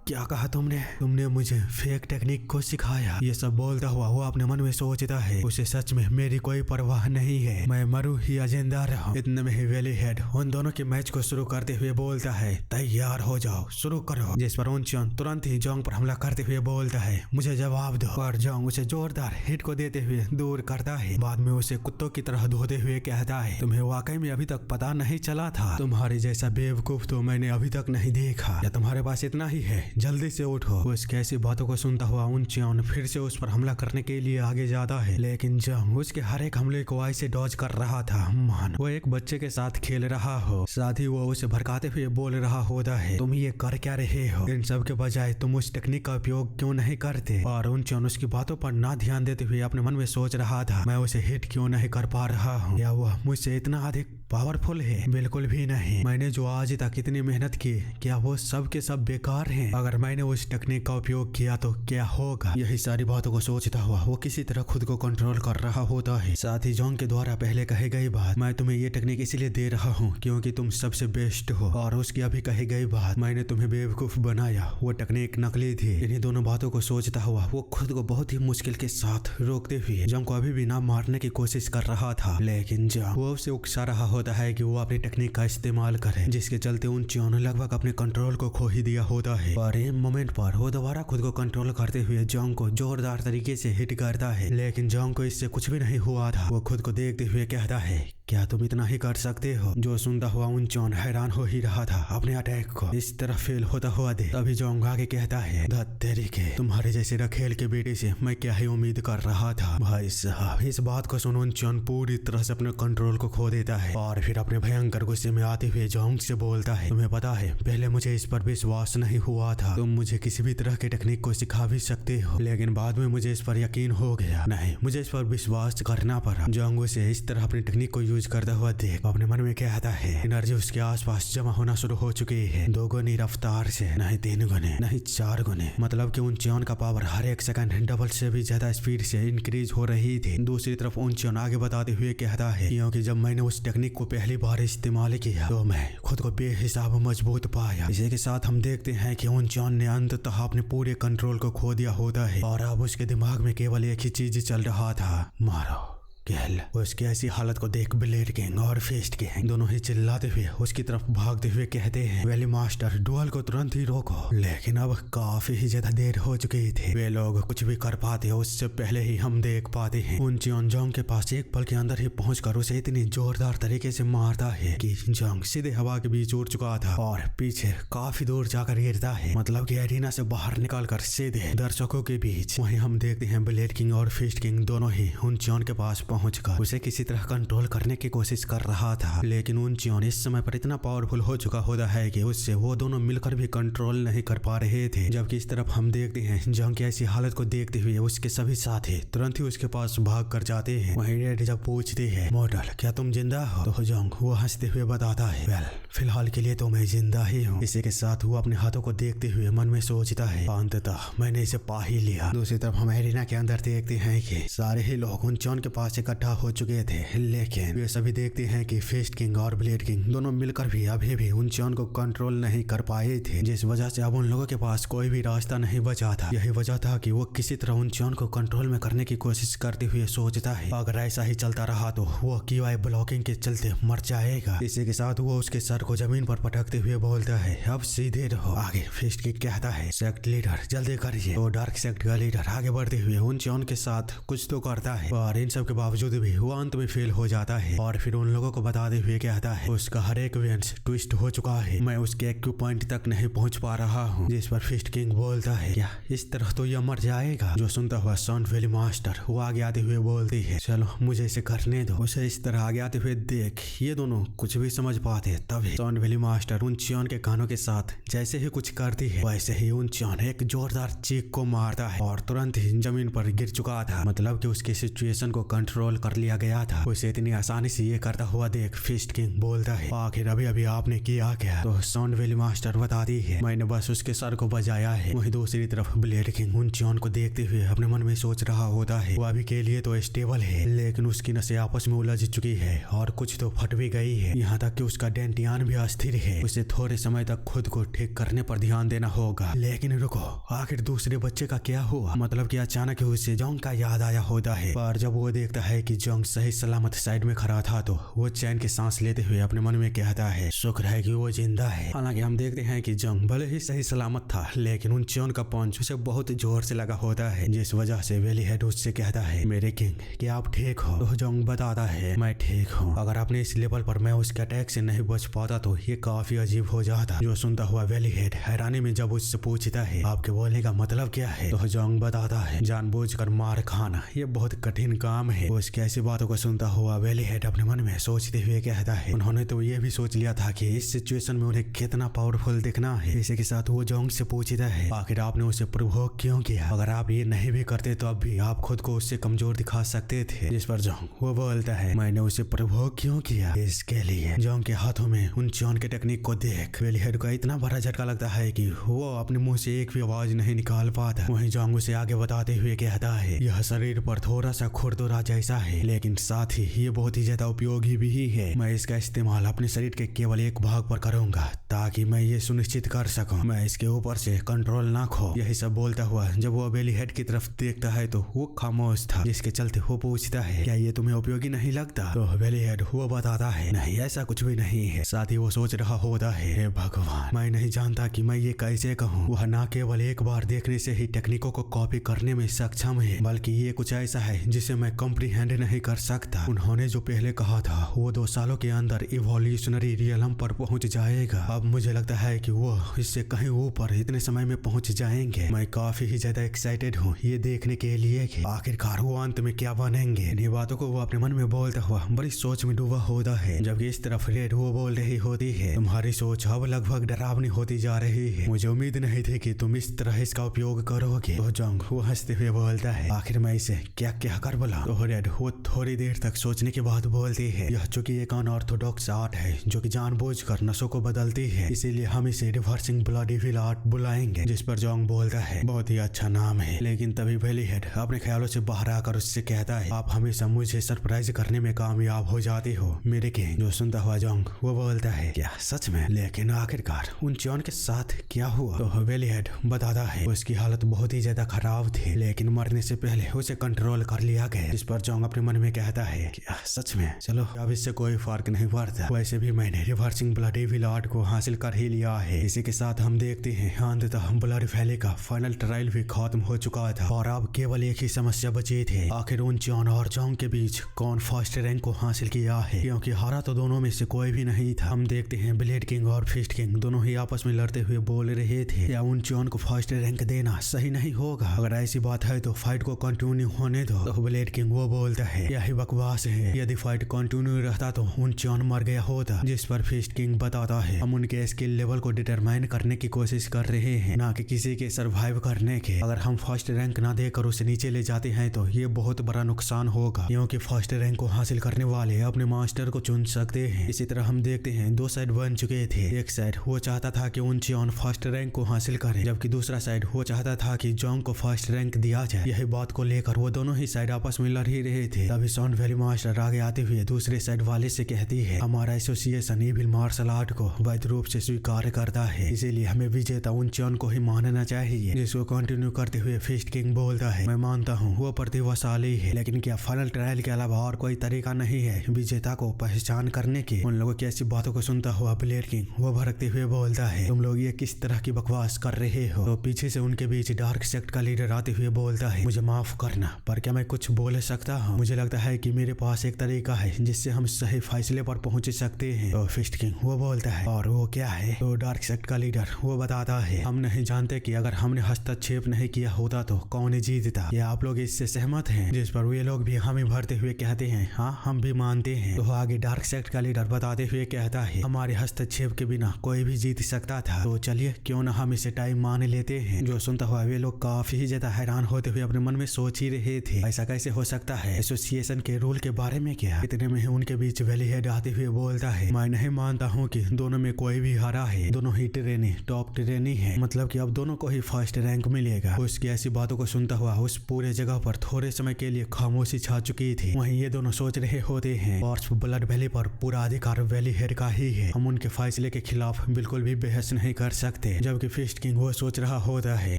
क्या कहा तुमने मुझे फेक टेक्निक को सिखाया। ये सब बोलता हुआ वो अपने मन में सोचता है उसे सच में मेरी कोई परवाह नहीं है, मैं मरूं या जिंदा रहूं। इतने में ही वेली हेड उन दोनों के मैच को शुरू करते हुए बोलता है तैयार हो जाओ शुरू करो। जिस पर उनचॉन तुरंत ही जॉन्ग पर हमला करते हुए बोलता है मुझे जवाब दो, और जॉन्ग उसे जोरदार हिट को देते हुए दूर करता है। बाद में उसे कुत्तों की तरह धोते हुए कहता है तुम्हें वाकई में अभी तक पता नहीं चला था, तुम्हारे जैसा बेवकूफ तो मैंने अभी तक नहीं देखा, या तुम्हारे पास इतना ही है जल्दी से उठो। उसकी ऐसी बातों को सुनता हुआ उनचन फिर से उस पर हमला करने के लिए आगे जाता है, लेकिन जंग उसके हर एक हमले को ऐसे डॉज कर रहा था मान वो एक बच्चे के साथ खेल रहा हो। साथ ही वो उसे भड़काते हुए बोल रहा होता है, तुम ये कर क्या रहे हो? इन सब के बजाय तुम उस टेक्निक का उपयोग क्यों नहीं करते? और उनचन उसकी बातों पर ना ध्यान देते हुए अपने मन में सोच रहा था, मैं उसे हिट क्यों नहीं कर पा रहा हूँ? या वह मुझसे इतना अधिक पावरफुल है? बिल्कुल भी नहीं। मैंने जो आज तक इतनी मेहनत की, क्या वो सब के सब बेकार हैं? अगर मैंने उस टेक्निक का उपयोग किया तो क्या होगा? यही सारी बातों को सोचता हुआ वो किसी तरह खुद को कंट्रोल कर रहा होता है। साथ ही जॉन के द्वारा पहले कही गई बात, मैं तुम्हें ये टेक्निक इसलिए दे रहा हूँ क्योंकि तुम सबसे बेस्ट हो, और उसकी अभी कही गई बात, मैंने तुम्हें बेवकूफ बनाया, वो टेक्निक नकली थी। इन्हीं दोनों बातों को सोचता हुआ वो खुद को बहुत ही मुश्किल के साथ रोकते हुए जंग को अभी भी ना मारने की कोशिश कर रहा था, लेकिन जंग वो उसे उकसा रहा होता है कि वो अपनी टेक्निक का इस्तेमाल करे, जिसके चलते उनचन लगभग अपने कंट्रोल को खो ही दिया होता है। और एक मोमेंट पर वो दोबारा खुद को कंट्रोल करते हुए जंग को जोरदार तरीके से हिट करता है, लेकिन जंग को इससे कुछ भी नहीं हुआ था। वो खुद को देखते हुए कहता है, क्या तुम इतना ही कर सकते हो? जो सुनता हुआ उनचन हैरान हो ही रहा था अपने अटैक को इस तरह फेल होता हुआ दे। तभी जंग आगे कहता है, तेरी के तुम्हारे जैसे रखेल के बेटे से मैं क्या ही उम्मीद कर रहा था। भाई साहब इस बात को सुन उनचन पूरी तरह से अपने कंट्रोल को खो देता है और फिर अपने भयंकर गुस्से में आते हुए जंग से बोलता है, तुम्हें पता है पहले मुझे इस पर विश्वास नहीं हुआ था, तुम मुझे किसी भी तरह के टेक्निक को सिखा भी सकते हो, लेकिन बाद में मुझे इस पर यकीन हो गया, नहीं मुझे इस पर विश्वास करना पड़ा। जंग उसे इस तरह अपनी टेक्निक को यूज करता हुआ देख अपने मन में कहता है, एनर्जी उसके आसपास जमा होना शुरू हो चुकी है, 2 गुनी रफ्तार से, नहीं 3 गुने, नहीं 4 गुने। मतलब कि उनचन का पावर हर एक सेकंड डबल से भी ज्यादा स्पीड से इंक्रीज हो रही थी। दूसरी तरफ उनचन आगे बताते हुए कहता है, क्योंकि जब मैंने उस टेक्निक को पहली बार इस्तेमाल किया तो मैं खुद को बेहिसाब मजबूत पाया। इसी के साथ हम देखते हैं कि उनचन ने अंततः अपने पूरे कंट्रोल को खो दिया होता है और अब उसके दिमाग में केवल एक ही चीज चल रहा था, मारो किल। उसकी ऐसी हालत को देख ब्लेड किंग और फेस्ट किंग दोनों ही चिल्लाते हुए उसकी तरफ भागते हुए कहते हैं, वेली मास्टर डुअल को तुरंत ही रोको। लेकिन अब काफी ही ज्यादा देर हो चुकी थी, वे लोग कुछ भी कर पाते उससे पहले ही हम देख पाते हैं उनचन जंग के पास एक पल के अंदर ही पहुंचकर उसे इतनी जोरदार तरीके से मारता है कि जंग सीधे हवा के बीच उड़ चुका था और पीछे काफी दूर जाकर गिरता है, मतलब कि एरिना से बाहर निकालकर सीधे दर्शकों के बीच। वहीं हम देखते हैं ब्लेड किंग और फेस्ट किंग दोनों ही उनचन के पास पहुंचकर उसे किसी तरह कंट्रोल करने की कोशिश कर रहा था, लेकिन उनचन इस समय पर इतना पावरफुल हो चुका होता है कि उससे वो दोनों मिलकर भी कंट्रोल नहीं कर पा रहे थे। जबकि इस तरफ हम देखते हैं जंग की ऐसी हालत को देखते हुए उसके सभी साथी तुरंत ही उसके पास भाग कर जाते हैं। वहीं रेड जब पूछते हैं, मॉडल क्या तुम जिंदा हो? तो जंग वो हंसते हुए बताता है, वेल फिलहाल के लिए तो मैं जिंदा ही हूँ। इसी के साथ वो अपने हाथों को देखते हुए मन में सोचता है, अंततः मैंने इसे पा ही लिया। दूसरी तरफ हम एरिना के अंदर देखते हैं कि सारे ही लोग उनचन के पास इकट्ठा हो चुके थे, लेकिन वे सभी देखते हैं कि फेस्ट किंग और ब्लेड किंग दोनों मिलकर भी अभी भी उनचन को कंट्रोल नहीं कर पाए थे, जिस वजह से अब उन लोगों के पास कोई भी रास्ता नहीं बचा था। यही वजह था कि वो किसी तरह उनचन को कंट्रोल में करने की कोशिश करते हुए सोचता है, अगर ऐसा ही चलता रहा तो वो कीवाई ब्लॉकिंग के चलते मर जाएगा। इसी के साथ वो उसके सर को जमीन पर पटकते हुए बोलता है, अब सीधे रहो। आगे फेस्ट किंग कहता है, सेक्ट लीडर जल्दी करिए। तो डार्क सेक्ट का लीडर आगे बढ़ते हुए उनचन के साथ कुछ तो करता है, और इन सब के बावजूद भी वो अंत में फेल हो जाता है और फिर उन लोगों को बताते हुए कहता है, उसका हर एक वेंस ट्विस्ट हो चुका है, मैं उसके एक्यू पॉइंट तक नहीं पहुंच पा रहा हूँ। जिस पर फेस्ट किंग बोलता है, क्या इस तरह तो यह मर जाएगा? जो सुनता हुआ साउंड वैली मास्टर वो आगे आते हुए बोलती है, चलो मुझे इसे करने दो। उसे इस तरह आगे आते हुए देख ये दोनों कुछ भी समझ पाते, तभी साउंड वैली मास्टर उनचन के कानों के साथ जैसे ही कुछ करती है वैसे ही उनचन एक जोरदार चीख को मारता है और तुरंत ही जमीन पर गिर चुका था। मतलब कि उसकी सिचुएशन को कंट्रोल कर लिया गया था। उसे इतनी आसानी से ये करता हुआ देख फेस्ट किंग बोलता है, आखिर अभी अभी आपने किया क्या? तो साउंड वैली मास्टर बताती है, मैंने बस उसके सर को बजाया है। वहीं दूसरी तरफ ब्लेड किंग उनचन को देखते हुए अपने मन में सोच रहा होता है, वो अभी के लिए तो स्टेबल है, लेकिन उसकी नसें आपस में उलझ चुकी है और कुछ तो फट भी गई है, यहाँ तक कि उसका डेंटियान भी अस्थिर है। उसे थोड़े समय तक खुद को ठीक करने पर ध्यान देना होगा। लेकिन रुको, आखिर दूसरे बच्चे का क्या हुआ? मतलब कि अचानक ही उसे जंग का याद आया होता है, पर जब वो देखता है है कि जोंग सही सलामत साइड में खड़ा था तो वो चैन की सांस लेते हुए अपने मन में कहता है शुक्र है कि वो जिंदा है। हालांकि हम देखते हैं कि जोंग भले ही सही सलामत था लेकिन उन चोन का पंच उसे बहुत जोर से लगा होता है, जिस वजह से वेली हेड उससे कहता है मेरे किंग क्या आप ठीक हो? तो जोंग बताता है मैं ठीक हूँ, अगर अपने इस लेवल पर मैं उसके अटैक से नहीं बच पाता तो ये काफी अजीब हो जाता। जो सुनता हुआ वेली हेड हैरानी में जब उससे पूछता है आपके बोलने का मतलब क्या है, तो जोंग बताता है जानबूझकर मार खाना ये बहुत कठिन काम है। उसकी ऐसी बातों को सुनता हुआ वेली हेड अपने मन में सोचते हुए कहता है उन्होंने तो ये भी सोच लिया था कि इस सिचुएशन में उन्हें कितना पावरफुल दिखना है। इसी के साथ वो जोंग से पूछता है आखिर आपने उसे प्रोवोक क्यों किया? अगर आप ये नहीं भी करते तो अब भी आप खुद को उससे कमजोर दिखा सकते थे। जिस पर जोंग वो बोलता है मैंने उसे प्रोवोक क्यों किया? इसके लिए जोंग के हाथों में उन चोन के टेक्निक को देख वेली हेड को इतना बड़ा झटका लगता है कि वो अपने मुंह से एक भी आवाज नहीं निकाल पाता। वहीं जोंग उसे आगे बताते हुए कहता है यह शरीर पर थोड़ा सा खुरदुरा जैसा है लेकिन साथ ही ये बहुत ही ज्यादा उपयोगी भी है। मैं इसका इस्तेमाल अपने शरीर के केवल एक भाग पर करूंगा ताकि मैं ये सुनिश्चित कर सकूं मैं इसके ऊपर से कंट्रोल ना खो। यही सब बोलता हुआ जब वो वेली हेड की तरफ देखता है तो वो खामोश था, जिसके चलते वो पूछता है क्या ये तुम्हें उपयोगी नहीं लगता? तो वेली हेड वो बताता है नहीं ऐसा कुछ भी नहीं है। साथ ही वो सोच रहा होता है हे भगवान मैं नहीं जानता कि मैं ये कैसे कहूँ। वह न केवल एक बार देखने से ही टेक्निकों को कॉपी करने में सक्षम है बल्कि ये कुछ ऐसा है जिसे मैं कॉम्प्रीहेंड नहीं कर सकता। उन्होंने जो पहले कहा था वो 2 सालों के अंदर इवोल्यूशनरी रियलम पर पहुंच जाएगा। अब मुझे लगता है कि वो इससे कहीं ऊपर इतने समय में पहुंच जाएंगे। मैं काफी ही ज्यादा एक्साइटेड हूँ ये देखने के लिए कि आखिरकार वो अंत में क्या बनेंगे। इन बातों को वो अपने मन में बोलता हुआ बड़ी सोच में डूबा होता है, जबकि इस तरफ रेड वो बोल रही होती है तुम्हारी सोच अब लगभग डरावनी होती जा रही है, मुझे उम्मीद नहीं थी कि तुम इस तरह इसका उपयोग करोगे। तो जोंग वो हंसते हुए बोलता है आखिर मैं इसे क्या क्या कर बोला? तो रेड वो थोड़ी देर तक सोचने के बाद बोलती है यह चूंकि एक अनऑर्थोडॉक्स आर्ट है जो कि जानबूझकर नसों को बदलती है इसीलिए हम इसे रिवर्सिंग ब्लड इविल आर्ट बुलाएंगे। जिस पर जोंग बोलता है बहुत ही अच्छा नाम है। लेकिन तभी वेली हेड अपने ख्यालों से बाहर आकर उससे कहता है आप हमेशा मुझे सरप्राइज करने में कामयाब हो जाती हो मेरे किंग। जो सुनता हुआ जोंग वो बोलता है क्या सच में? लेकिन आखिरकार उन चोन के साथ क्या हुआ? तो वेली हेड बताता है उसकी हालत बहुत ही ज्यादा खराब थी लेकिन मरने से पहले उसे कंट्रोल कर लिया गया। जिस पर जोंग अपने मन में कहता है क्या सच में? चलो अब इससे कोई फर्क नहीं पड़ता, वैसे भी मैंने रिवर्सिंग ब्लड इविल आर्ट को हासिल कर ही लिया है। इसी के साथ हम देखते हैं अंततः ब्लड वैली का फाइनल ट्रायल भी खत्म हो चुका था और अब केवल एक ही समस्या बची थी आखिर उन चोन और जोंग के बीच कौन फर्स्ट रैंक को हासिल किया है, क्योंकि हारा तो दोनों में से कोई भी नहीं था। हम देखते हैं ब्लेड किंग और फिस्ट किंग दोनों ही आपस में लड़ते हुए बोल रहे थे या उन चोन को फर्स्ट रैंक देना सही नहीं होगा, अगर ऐसी बात है तो फाइट को कंटिन्यू होने दो। तो ब्लेड किंग वो बोलता है यही बकवास है, यदि फाइट कंटिन्यू रहता तो उन चोन मर गया होता। जिस पर फिस्ट किंग बताता है हम उनके स्किल लेवल को डिटरमाइन करने की कोशिश कर रहे हैं ना कि किसी के सरवाइव करने के। अगर हम फर्स्ट रैंक ना देकर उसे नीचे ले जाते हैं तो ये बहुत बड़ा नुकसान होगा, क्योंकि फर्स्ट रैंक को हासिल करने वाले अपने मास्टर को चुन सकते हैं। इसी तरह हम देखते हैं 2 साइड बन चुके थे। एक साइड वो चाहता था कि उन चोन फर्स्ट रैंक को हासिल करे, जबकि दूसरा साइड वो चाहता था कि जोंग को फर्स्ट रैंक दिया जाए। यही बात को लेकर वो दोनों ही साइड आपस में लड़ ही रहे थे। तभी सन वैली मास्टर आगे आते हुए दूसरे साइड वाले से कहती है हमारा एसोसिएशन इविल मार्शल आर्ट को वैध रूप से स्वीकार करता है, इसीलिए हमें विजेता उन चोन को ही मानना चाहिए। जिसको कंटिन्यू करते हुए फिस्ट किंग बोलता है मैं मानता हूँ वो प्रतिभाशाली है, लेकिन क्या फाइनल ट्रायल के अलावा और कोई तरीका नहीं है विजेता को पहचान करने की? उन लोगों की ऐसी बातों को सुनता हुआ ब्लेड किंग वो भड़कते हुए बोलता है तुम लोग ये किस तरह की बकवास कर रहे हो? तो पीछे से उनके बीच डार्क सेक्ट का लीडर आते हुए बोलता है मुझे माफ करना पर क्या मैं कुछ बोल सकता हूँ? मुझे लगता है कि मेरे पास एक तरीका है जिससे हम सही फैसले पर पहुंच सकते हैं। तो फिस्ट किंग वो बोलता है और वो क्या है? तो डार्क सेक्ट का लीडर वो बताता है हम नहीं जानते कि अगर हमने हस्तक्षेप नहीं किया होता तो कौन जीतता, क्या आप लोग इससे सहमत हैं? जिस पर वे लोग भी हमें भरते हुए कहते हैं हाँ हम भी मानते हैं। तो आगे डार्क सेक्ट का लीडर बताते हुए कहता है हमारे हस्तक्षेप के बिना कोई भी जीत सकता था, तो चलिए क्यों ना हम इसे टाइम मान लेते हैं। जो सुनता हुआ वे लोग काफी ज्यादा हैरान होते हुए अपने मन में सोच ही रहे थे ऐसा कैसे हो सकता है, एसोसिएशन के रूल के बारे में क्या? इतने में ही उनके बीच वेली हेड आते हुए बोलता है मैं नहीं मानता हूँ कि दोनों में कोई भी हारा है, दोनों ही ट्रेनी टॉप ट्रेनी है, मतलब कि अब दोनों को ही फर्स्ट रैंक मिलेगा। उसकी ऐसी बातों को सुनता हुआ उस पूरे जगह पर थोड़े समय के लिए खामोशी छा चुकी थी। वहीं ये दोनों सोच रहे होते हैं और ब्लड वैली पर पूरा अधिकार वेली हेड का ही है, हम उनके फैसले के खिलाफ बिल्कुल भी बहस नहीं कर सकते। जबकि फिस्ट किंग वो सोच रहा होता है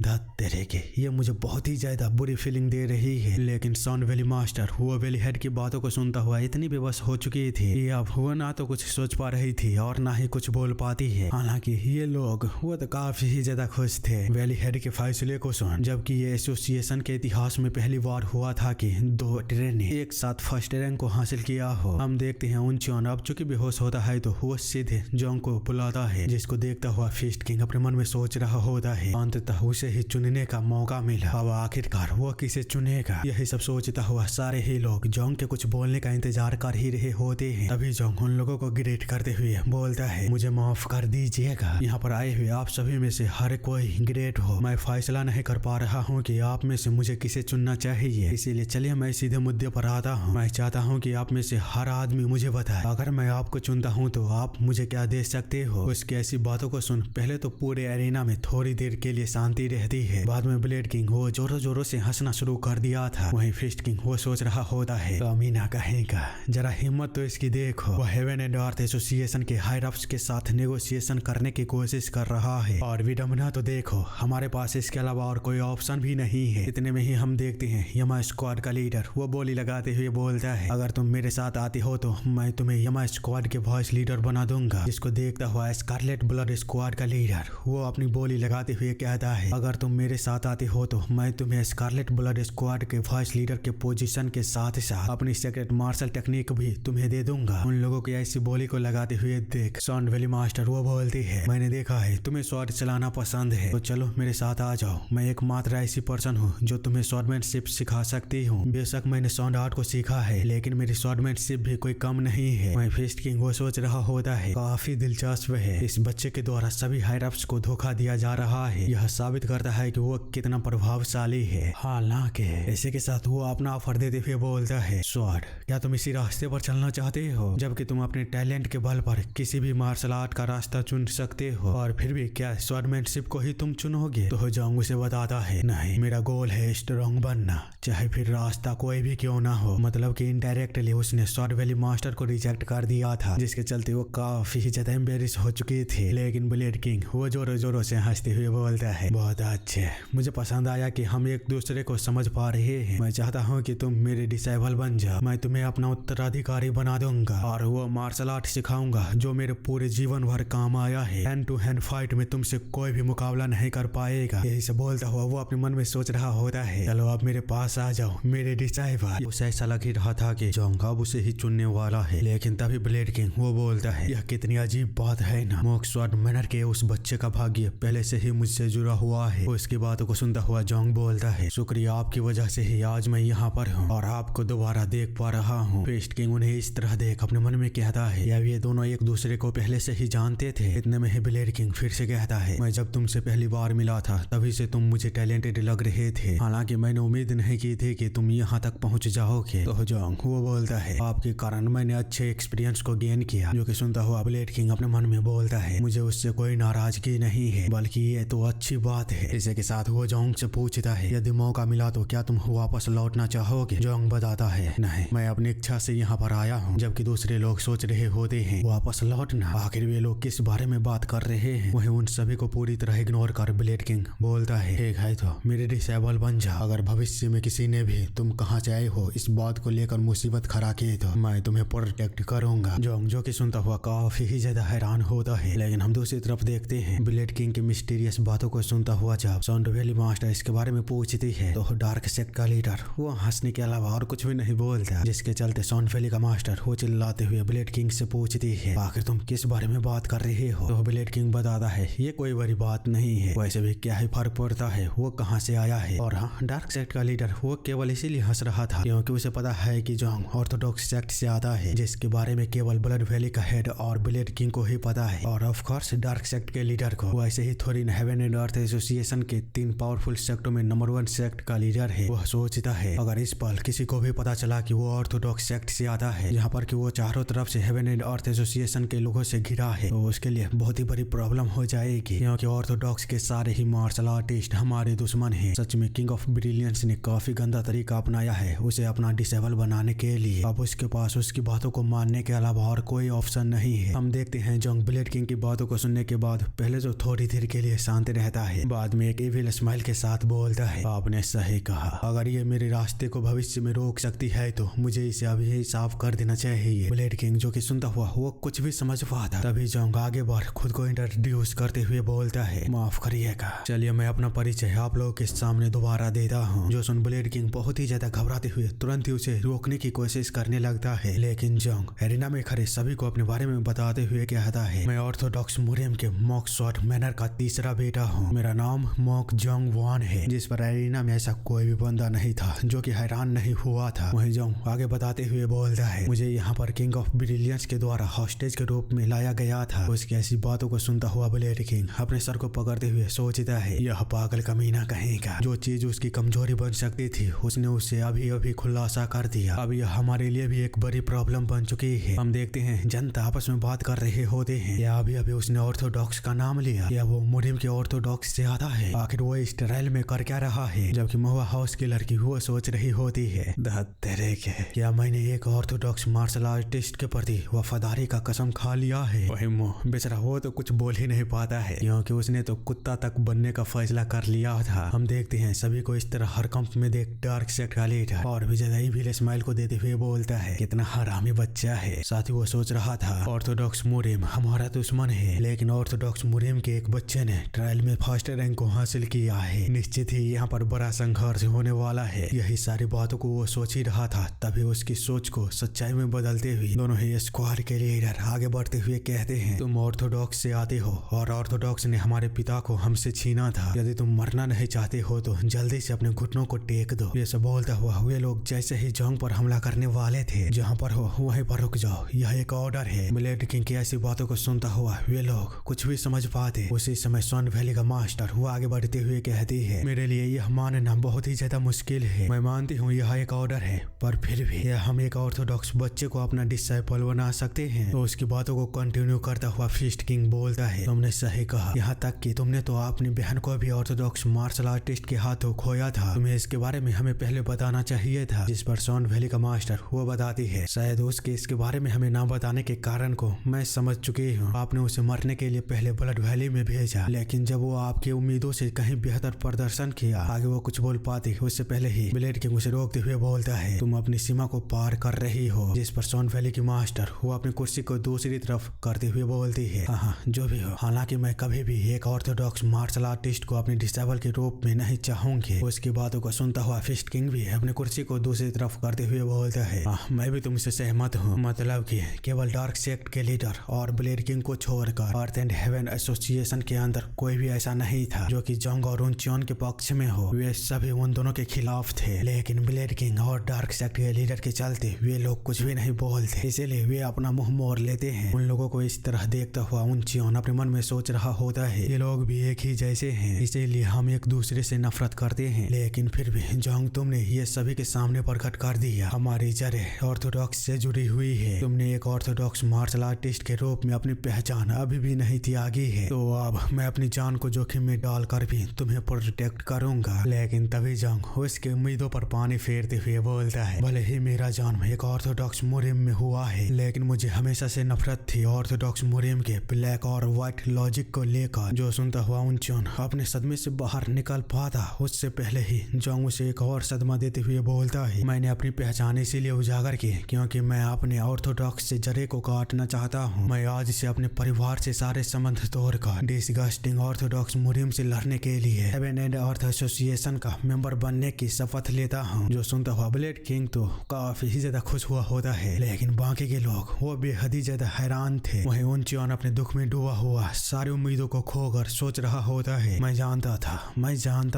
धत तेरे के ये मुझे बहुत ही ज्यादा बुरी फीलिंग दे रही है, लेकिन सन वैली मास्टर मास्टर वो वेली हेड की बातों को सुनता हुआ इतनी बेबस हो चुकी थी कि अब वो ना तो कुछ सोच पा रही थी और ना ही कुछ बोल पाती है। हालांकि ये लोग वो तो काफी ही ज्यादा खुश थे वेली हेड के फैसले को सुन, जबकि ये एसोसिएशन के इतिहास में पहली बार हुआ था कि 2 ट्रेन ने एक साथ फर्स्ट रैंक को हासिल किया हो। हम देखते हैं उनचोन अब चूंकि बेहोश होता है तो वो सीधे जोंग को बुलाता है, जिसको देखता हुआ फीस्ट किंग अपने मन में सोच रहा होता है अंततः उसे ही चुनने का मौका मिला। अब आखिरकार वो किसे चुनेगा, यही सब सोचता हुआ सारे ही लोग जोंग के कुछ बोलने का इंतजार कर ही रहे होते हैं। तभी जोंग उन लोगों को ग्रेट करते हुए बोलता है, मुझे माफ कर दीजिएगा, यहाँ पर आए हुए आप सभी में से हर कोई ग्रेट हो। मैं फैसला नहीं कर पा रहा हूँ कि आप में से मुझे किसे चुनना चाहिए, इसीलिए चलिए मैं सीधे मुद्दे पर आता हूँ। मैं चाहता हूँ कि आप में से हर आदमी मुझे बताए अगर मैं आपको चुनता हूँ तो आप मुझे क्या दे सकते हो। उसकी ऐसी बातों को सुन पहले तो पूरे एरिना में थोड़ी देर के लिए शांति रहती है। बाद में ब्लेड किंग वो जोरों जोरों से हंसना शुरू कर दिया था। वहीं फिस्ट किंग वो सोच रहा होता है, अमीना कहेगा जरा हिम्मत तो इसकी देखो, वो हेवन एंड अर्थ एसोसिएशन के हायर अप्स के साथ नेगोशिएशन करने की कोशिश कर रहा है और विडम्बना तो देखो हमारे पास इसके अलावा और कोई ऑप्शन भी नहीं है। इतने में ही हम देखते हैं यमा स्क्वाड का लीडर वो बोली लगाते हुए बोलता है, अगर तुम मेरे साथ आती हो तो मैं तुम्हें यमा स्क्वाड के वॉइस लीडर बना दूंगा। जिसको देखता हुआ स्कारलेट ब्लड स्क्वाड का लीडर वो अपनी बोली लगाते हुए कहता है, अगर तुम मेरे साथ आते हो तो मैं तुम्हें स्कारलेट ब्लड स्क्वाड के वॉइस लीडर के पोजीशन के साथ साथ अपनी सीक्रेट मार्शल टेक्निक भी तुम्हें दे दूंगा। उन लोगों की ऐसी बोली को लगाते हुए देख सॉन्ड वैली मास्टर वो बोलती है, मैंने देखा है तुम्हें स्वॉर्ड चलाना पसंद है तो चलो मेरे साथ आ जाओ। मैं एकमात्र ऐसी पर्सन हूँ जो तुम्हें स्वॉर्डमैनशिप सिखा सकती हूँ। बेशक मैंने सॉन्ड आर्ट को सीखा है लेकिन मेरी स्वॉर्डमैनशिप भी कोई कम नहीं है। मैं फिस्ट किंग वो सोच रहा होता है, काफी दिलचस्प है, इस बच्चे के द्वारा सभी हायर अप्स को धोखा दिया जा रहा है। यह साबित करता है कि वो कितना प्रभावशाली है। हालांकि इसी के साथ वो अपना ऑफर देते हुए बोलता है, स्वॉर्ड क्या तुम इसी रास्ते पर चलना चाहते हो जबकि तुम अपने टैलेंट के बल पर किसी भी मार्शल आर्ट का रास्ता चुन सकते हो, और फिर भी क्या स्वॉर्डमैनशिप को ही तुम चुनोगे। तो जोंग उसे बताता है, नहीं मेरा गोल है स्ट्रॉन्ग बनना, चाहे फिर रास्ता कोई भी क्यों ना हो। मतलब कि इनडायरेक्टली उसने स्वॉर्ड वैली मास्टर को रिजेक्ट कर दिया था, जिसके चलते वो काफी ज्यादा एम्बेरस हो चुकी थी। लेकिन ब्लेड किंग वो जोरों जोरों से हंसते हुए बोलता है, बहुत अच्छे, मुझे पसंद आया कि हम एक दूसरे को समझ पा रहे हैं। मैं चाहता हूँ कि तुम मेरे डिसेबल बन जाओ, मैं तुम्हें अपना उत्तराधिकारी बना दूंगा और वो मार्शल आर्ट सिखाऊंगा जो मेरे पूरे जीवन भर काम आया है। हैंड टू हैंड फाइट में तुमसे कोई भी मुकाबला नहीं कर पाएगा। यही से बोलता हुआ वो अपने मन में सोच रहा होता है, चलो आप मेरे पास आ जाओ मेरे डिसेबल। उसे ऐसा लग ही रहा था कि जोंग अब उसे ही चुनने वाला है। लेकिन तभी ब्लेड किंग वो बोलता है, यह कितनी अजीब बात है ना, मोक्सवर्ड मैनर के उस बच्चे का भाग्य पहले से ही मुझसे जुड़ा हुआ है। उसकी बातों को सुनता हुआ जोंग बोलता है, शुक्रिया आपकी वजह से ही आज मैं यहाँ पर हूँ और आपको दोबारा देख पा रहा हूँ। फिस्ट किंग उन्हें इस तरह देख अपने मन में कहता है, या ये दोनों एक दूसरे को पहले से ही जानते थे। इतने में ही ब्लेड किंग फिर से कहता है, मैं जब तुमसे पहली बार मिला था तभी से तुम मुझे टैलेंटेड लग रहे थे, हालांकि मैंने उम्मीद नहीं की थी कि तुम यहाँ तक पहुँच जाओगे। तो जोंग वो बोलता है, आपके कारण मैंने अच्छे एक्सपीरियंस को गेन किया। जो कि सुनता हुआ ब्लेड किंग अपने मन में बोलता है, मुझे उससे कोई नाराजगी नहीं है बल्कि ये तो अच्छी बात है। इसी के साथ वो जोंग से पूछता है, यदि मौका मिला तो क्या तुम वापस लौटना चाहोगे। जोंग बताता है, नहीं मैं अपनी इच्छा से यहाँ पर आया हूँ, जबकि दूसरे लोग सोच रहे होते हैं वापस लौटना। आखिर वे लोग किस बारे में बात कर रहे हैं। वहीं उन सभी को पूरी तरह इग्नोर कर ब्लेड किंग बोलता है, ठीक है तो मेरे डिसेबल बन जा। अगर भविष्य में किसी ने भी तुम कहाँ से आए हो इस बात को लेकर मुसीबत खड़ा की तो मैं तुम्हें प्रोटेक्ट करूंगा। जोंग जो कि सुनता हुआ काफी ही ज्यादा हैरान होता है। लेकिन हम दूसरी तरफ देखते हैं ब्लेड किंग की मिस्टीरियस बातों को सुनता हुआ जब सॉन्ड वैली मास्टर इसके बारे में पूछती है तो डार्क सेक्ट का लीडर वो हंसने के अलावा और कुछ भी नहीं बोलता, जिसके चलते सॉन्ड वैली का मास्टर वो चिल्लाते हुए ब्लेड किंग से पूछती है, आखिर तुम किस बारे में बात कर रहे हो। तो ब्लेड किंग बताता है, ये कोई बड़ी बात नहीं है, वैसे भी क्या ही फर्क पड़ता है वो कहाँ से आया है। और हाँ, डार्क सेक्ट का लीडर वो केवल इसीलिए हंस रहा था क्योंकि उसे पता है कि जोंग ऑर्थोडॉक्स सेक्ट से आता है, जिसके बारे में केवल ब्लड वैली का हेड और ब्लेड किंग को ही पता है। और ऑफ कोर्स डार्क सेक्ट के लीडर को वैसे ही थोड़ी हेवन एंड अर्थ एसोसिएशन के 3 पावरफुल सेक्टों में नंबर 1 सेक्ट का लीडर है। वह सोचता है अगर इस पल किसी को भी पता चला कि वो ऑर्थोडॉक्स सेक्ट से आता है, जहाँ पर कि वो चारों तरफ से हेवन एंड अर्थ एसोसिएशन के लोगों से घिरा है, तो उसके लिए बहुत ही बड़ी प्रॉब्लम हो जाएगी क्योंकि ऑर्थोडॉक्स के सारे ही मार्शल आर्टिस्ट हमारे दुश्मन हैं। सच में किंग ऑफ ब्रिलियंस ने काफी गंदा तरीका अपनाया है उसे अपना डिसेबल बनाने के लिए। अब उसके पास उसकी बातों को मानने के अलावा और कोई ऑप्शन नहीं है। हम देखते हैं जोंग ब्लेड किंग की बातों को सुनने के बाद पहले तो थोड़ी देर के लिए शांत रहता है, बाद में एक इविल स्माइल के साथ बोलता है, आपने सही कहा, अगर ये मेरे रास्ते को भविष्य भविष्य में रोक सकती है तो मुझे इसे अभी साफ कर देना चाहिए। ब्लेड किंग जो कि सुनता हुआ वो कुछ भी समझ पाता, तभी जोंग आगे बढ़ खुद को इंट्रोड्यूस करते हुए बोलता है, माफ करिएगा, चलिए मैं अपना परिचय आप लोगों के सामने दोबारा देता हूँ। जो सुन ब्लेड किंग बहुत ही ज्यादा घबराते हुए तुरंत ही उसे रोकने की कोशिश करने लगता है, लेकिन जोंग एरिना में खड़े सभी को अपने बारे में बताते हुए कहता है, मैं ऑर्थोडॉक्स मुरियम के मॉक शॉट मैनर का तीसरा बेटा हूँ। मेरा नाम मॉक जोंग वान है। जिस पर एरिना में ऐसा कोई भी बंदा नहीं था जो कि हैरान नहीं हुआ था। वहीं जोंग आगे बताते हुए बोलता है, मुझे यहाँ पर किंग ऑफ ब्रिलियंस के द्वारा हॉस्टेज के रूप में लाया गया था। उसकी ऐसी बातों को सुनता हुआ ब्लेड किंग अपने सर को पकड़ते हुए सोचता है, यह पागल कमीना कहेगा। जो चीज उसकी कमजोरी बन सकती थी उसने उसे अभी अभी खुलासा कर दिया। अब यह हमारे लिए भी एक बड़ी प्रॉब्लम बन चुकी है। हम देखते हैं जनता आपस में बात कर रहे होते हैं, या अभी अभी उसने ऑर्थोडॉक्स का नाम लिया, या वो मुरियम के ऑर्थोडॉक्स से आता है। आखिर वो इस ट्रायल में कर क्या रहा है? जबकि महुआ हाउस की लड़की वो सोच रही होती है, तेरे के क्या मैंने एक ऑर्थोडॉक्स मार्शल आर्टिस्ट के प्रति वफादारी का कसम खा लिया है। वही मुँह बेचारा वो तो कुछ बोल ही नहीं पाता है, क्योंकि उसने तो कुत्ता तक बनने का फैसला कर लिया था। हम देखते हैं सभी को इस तरह हरकंप में देख डार्क सेक्ट का लीडर और भी ज्यादा इविल स्माइल को देते हुए बोलता है, कितना हरामी बच्चा है। साथ ही वो सोच रहा था, ऑर्थोडॉक्स मुरियम हमारा दुश्मन है, लेकिन ऑर्थोडॉक्स मुरियम के एक बच्चे ने ट्रायल में फर्स्ट रैंक को हासिल किया है। निश्चित ही यहाँ पर बड़ा संघर्ष होने वाला है। यही सारी बातों को वो सोच ही रहा था, तभी उसकी सोच को सच्चाई में बदलते हुए दोनों ही स्क्वाड के लीडर आगे बढ़ते हुए कहते हैं, तुम ऑर्थोडॉक्स से आते हो और ऑर्थोडॉक्स ने हमारे पिता को हमसे छीना था। यदि तुम मरना नहीं चाहते हो तो जल्दी से अपने घुटनों को टेक दो। ये सब बोलता हुआ वे लोग जैसे ही जोंग पर हमला करने वाले थे, जहाँ पर हो वहीं पर रुक जाओ, यह एक ऑर्डर है। ब्लेड किंग की ऐसी बातों को सुनता हुआ वे लोग कुछ भी समझ पाते। उसी समय सॉन वैली का मास्टर वो आगे बढ़ते हुए कहती है, मेरे लिए यह मानना बहुत ही ज्यादा मुश्किल है। मैं मानती हूँ यह एक ऑर्डर है, पर फिर भी यह हम एक ऑर्थोडॉक्स बच्चे को अपना डिसाइपल बना सकते हैं। तो उसकी बातों को कंटिन्यू करता हुआ फिस्ट किंग बोलता है, तुमने सही कहा, यहाँ तक कि तुमने तो अपनी बहन को भी ऑर्थोडॉक्स मार्शल आर्टिस्ट के हाथों खोया था। तुम्हें इसके बारे में हमें पहले बताना चाहिए था। जिस पर सॉन वैली का मास्टर वो बताती है, शायद उसके इसके बारे में हमें ना बताने के कारण को मैं समझ चुकी हूँ। आपने उसे मरने के लिए पहले ब्लड वैली में भेजा, लेकिन जब वो आपकी उम्मीदों से कहीं बेहतर प्रदर्शन किया, आगे वो कुछ बोल पाती उससे पहले ही ब्लेड किंग उसे रोकते हुए बोलता है, तुम अपनी सीमा को पार कर रही हो। जिस पर सॉन वैली की मास्टर वो अपनी कुर्सी को दूसरी तरफ करते हुए बोलती है, हाँ जो भी हो, हालांकि मैं कभी भी एक ऑर्थोडॉक्स मार्शल आर्टिस्ट को अपने डिसेबल के रूप में नहीं चाहूंगी। उसकी बातों को सुनता हुआ फिस्ट किंग भी अपनी कुर्सी को दूसरी तरफ करते हुए बोलता है, मैं भी तुमसे सहमत हूँ। मतलब कि केवल डार्क सेक्ट के लीडर और ब्लेड किंग को छोड़कर अर्थ एंड हेवन एसोसिएशन के अंदर कोई भी ऐसा नहीं था जो कि जोंग और उनचोन के पक्ष में हो। वे सभी उन दोनों के खिलाफ थे, लेकिन ब्लेड किंग और डार्क सेक्ट के लीडर के चलते वे लोग कुछ भी नहीं बोलते, इसीलिए वे अपना मुंह मोड़ लेते हैं। उन लोगों को इस तरह देखता हुआ उनचोन अपने मन में सोच रहा होता है, ये लोग भी एक ही जैसे हैं, इसीलिए हम एक दूसरे से नफरत करते हैं। लेकिन फिर भी जोंग तुमने ये सभी के सामने प्रकट कर दिया, हमारी जड़ें ऑर्थोडॉक्स से जुड़ी हुई है। तुमने एक ऑर्थोडॉक्स मार्शल आर्टिस्ट के रूप में अपनी पहचान अभी भी नहीं त्यागी है, तो अब मैं अपनी जान को जोखिम में डालकर भी तुम्हें प्रोटेक्ट करूंगा। लेकिन तभी जोंग उसके उम्मीदों पर पानी फेरते हुए बोलता है, भले ही मेरा जन्म एक ऑर्थोडॉक्स मुरियम में हुआ है, लेकिन मुझे हमेशा से नफरत थी ऑर्थोडॉक्स मुरियम के ब्लैक और व्हाइट लॉजिक को लेकर। जो सुनता हुआ उनचोन अपने सदमे से बाहर निकल पाता उससे पहले ही जोंग उसे एक और सदमा देते हुए बोलता है, मैंने अपनी पहचान इसीलिए उजागर की क्योंकि मैं अपने ऑर्थोडॉक्स से जड़े को काटना चाहता हूँ। मैं आज से अपने परिवार से सारे संबंध तोड़कर डिसगस्टिंग ऑर्थोडॉक्स मुरियम से लड़ने के लिए हेवन एंड अर्थ एसोसिएशन का मेंबर बनने की शपथ लेता हूँ। जो सुनता हुआ ब्लेड किंग तो काफी ही ज्यादा खुश हुआ होता है, लेकिन बाकी के लोग वो बेहद ही ज्यादा हैरान थे। वहीं उनचोन अपने दुख में डूबा हुआ सारी उम्मीदों को खोकर सोच रहा होता है, मैं जानता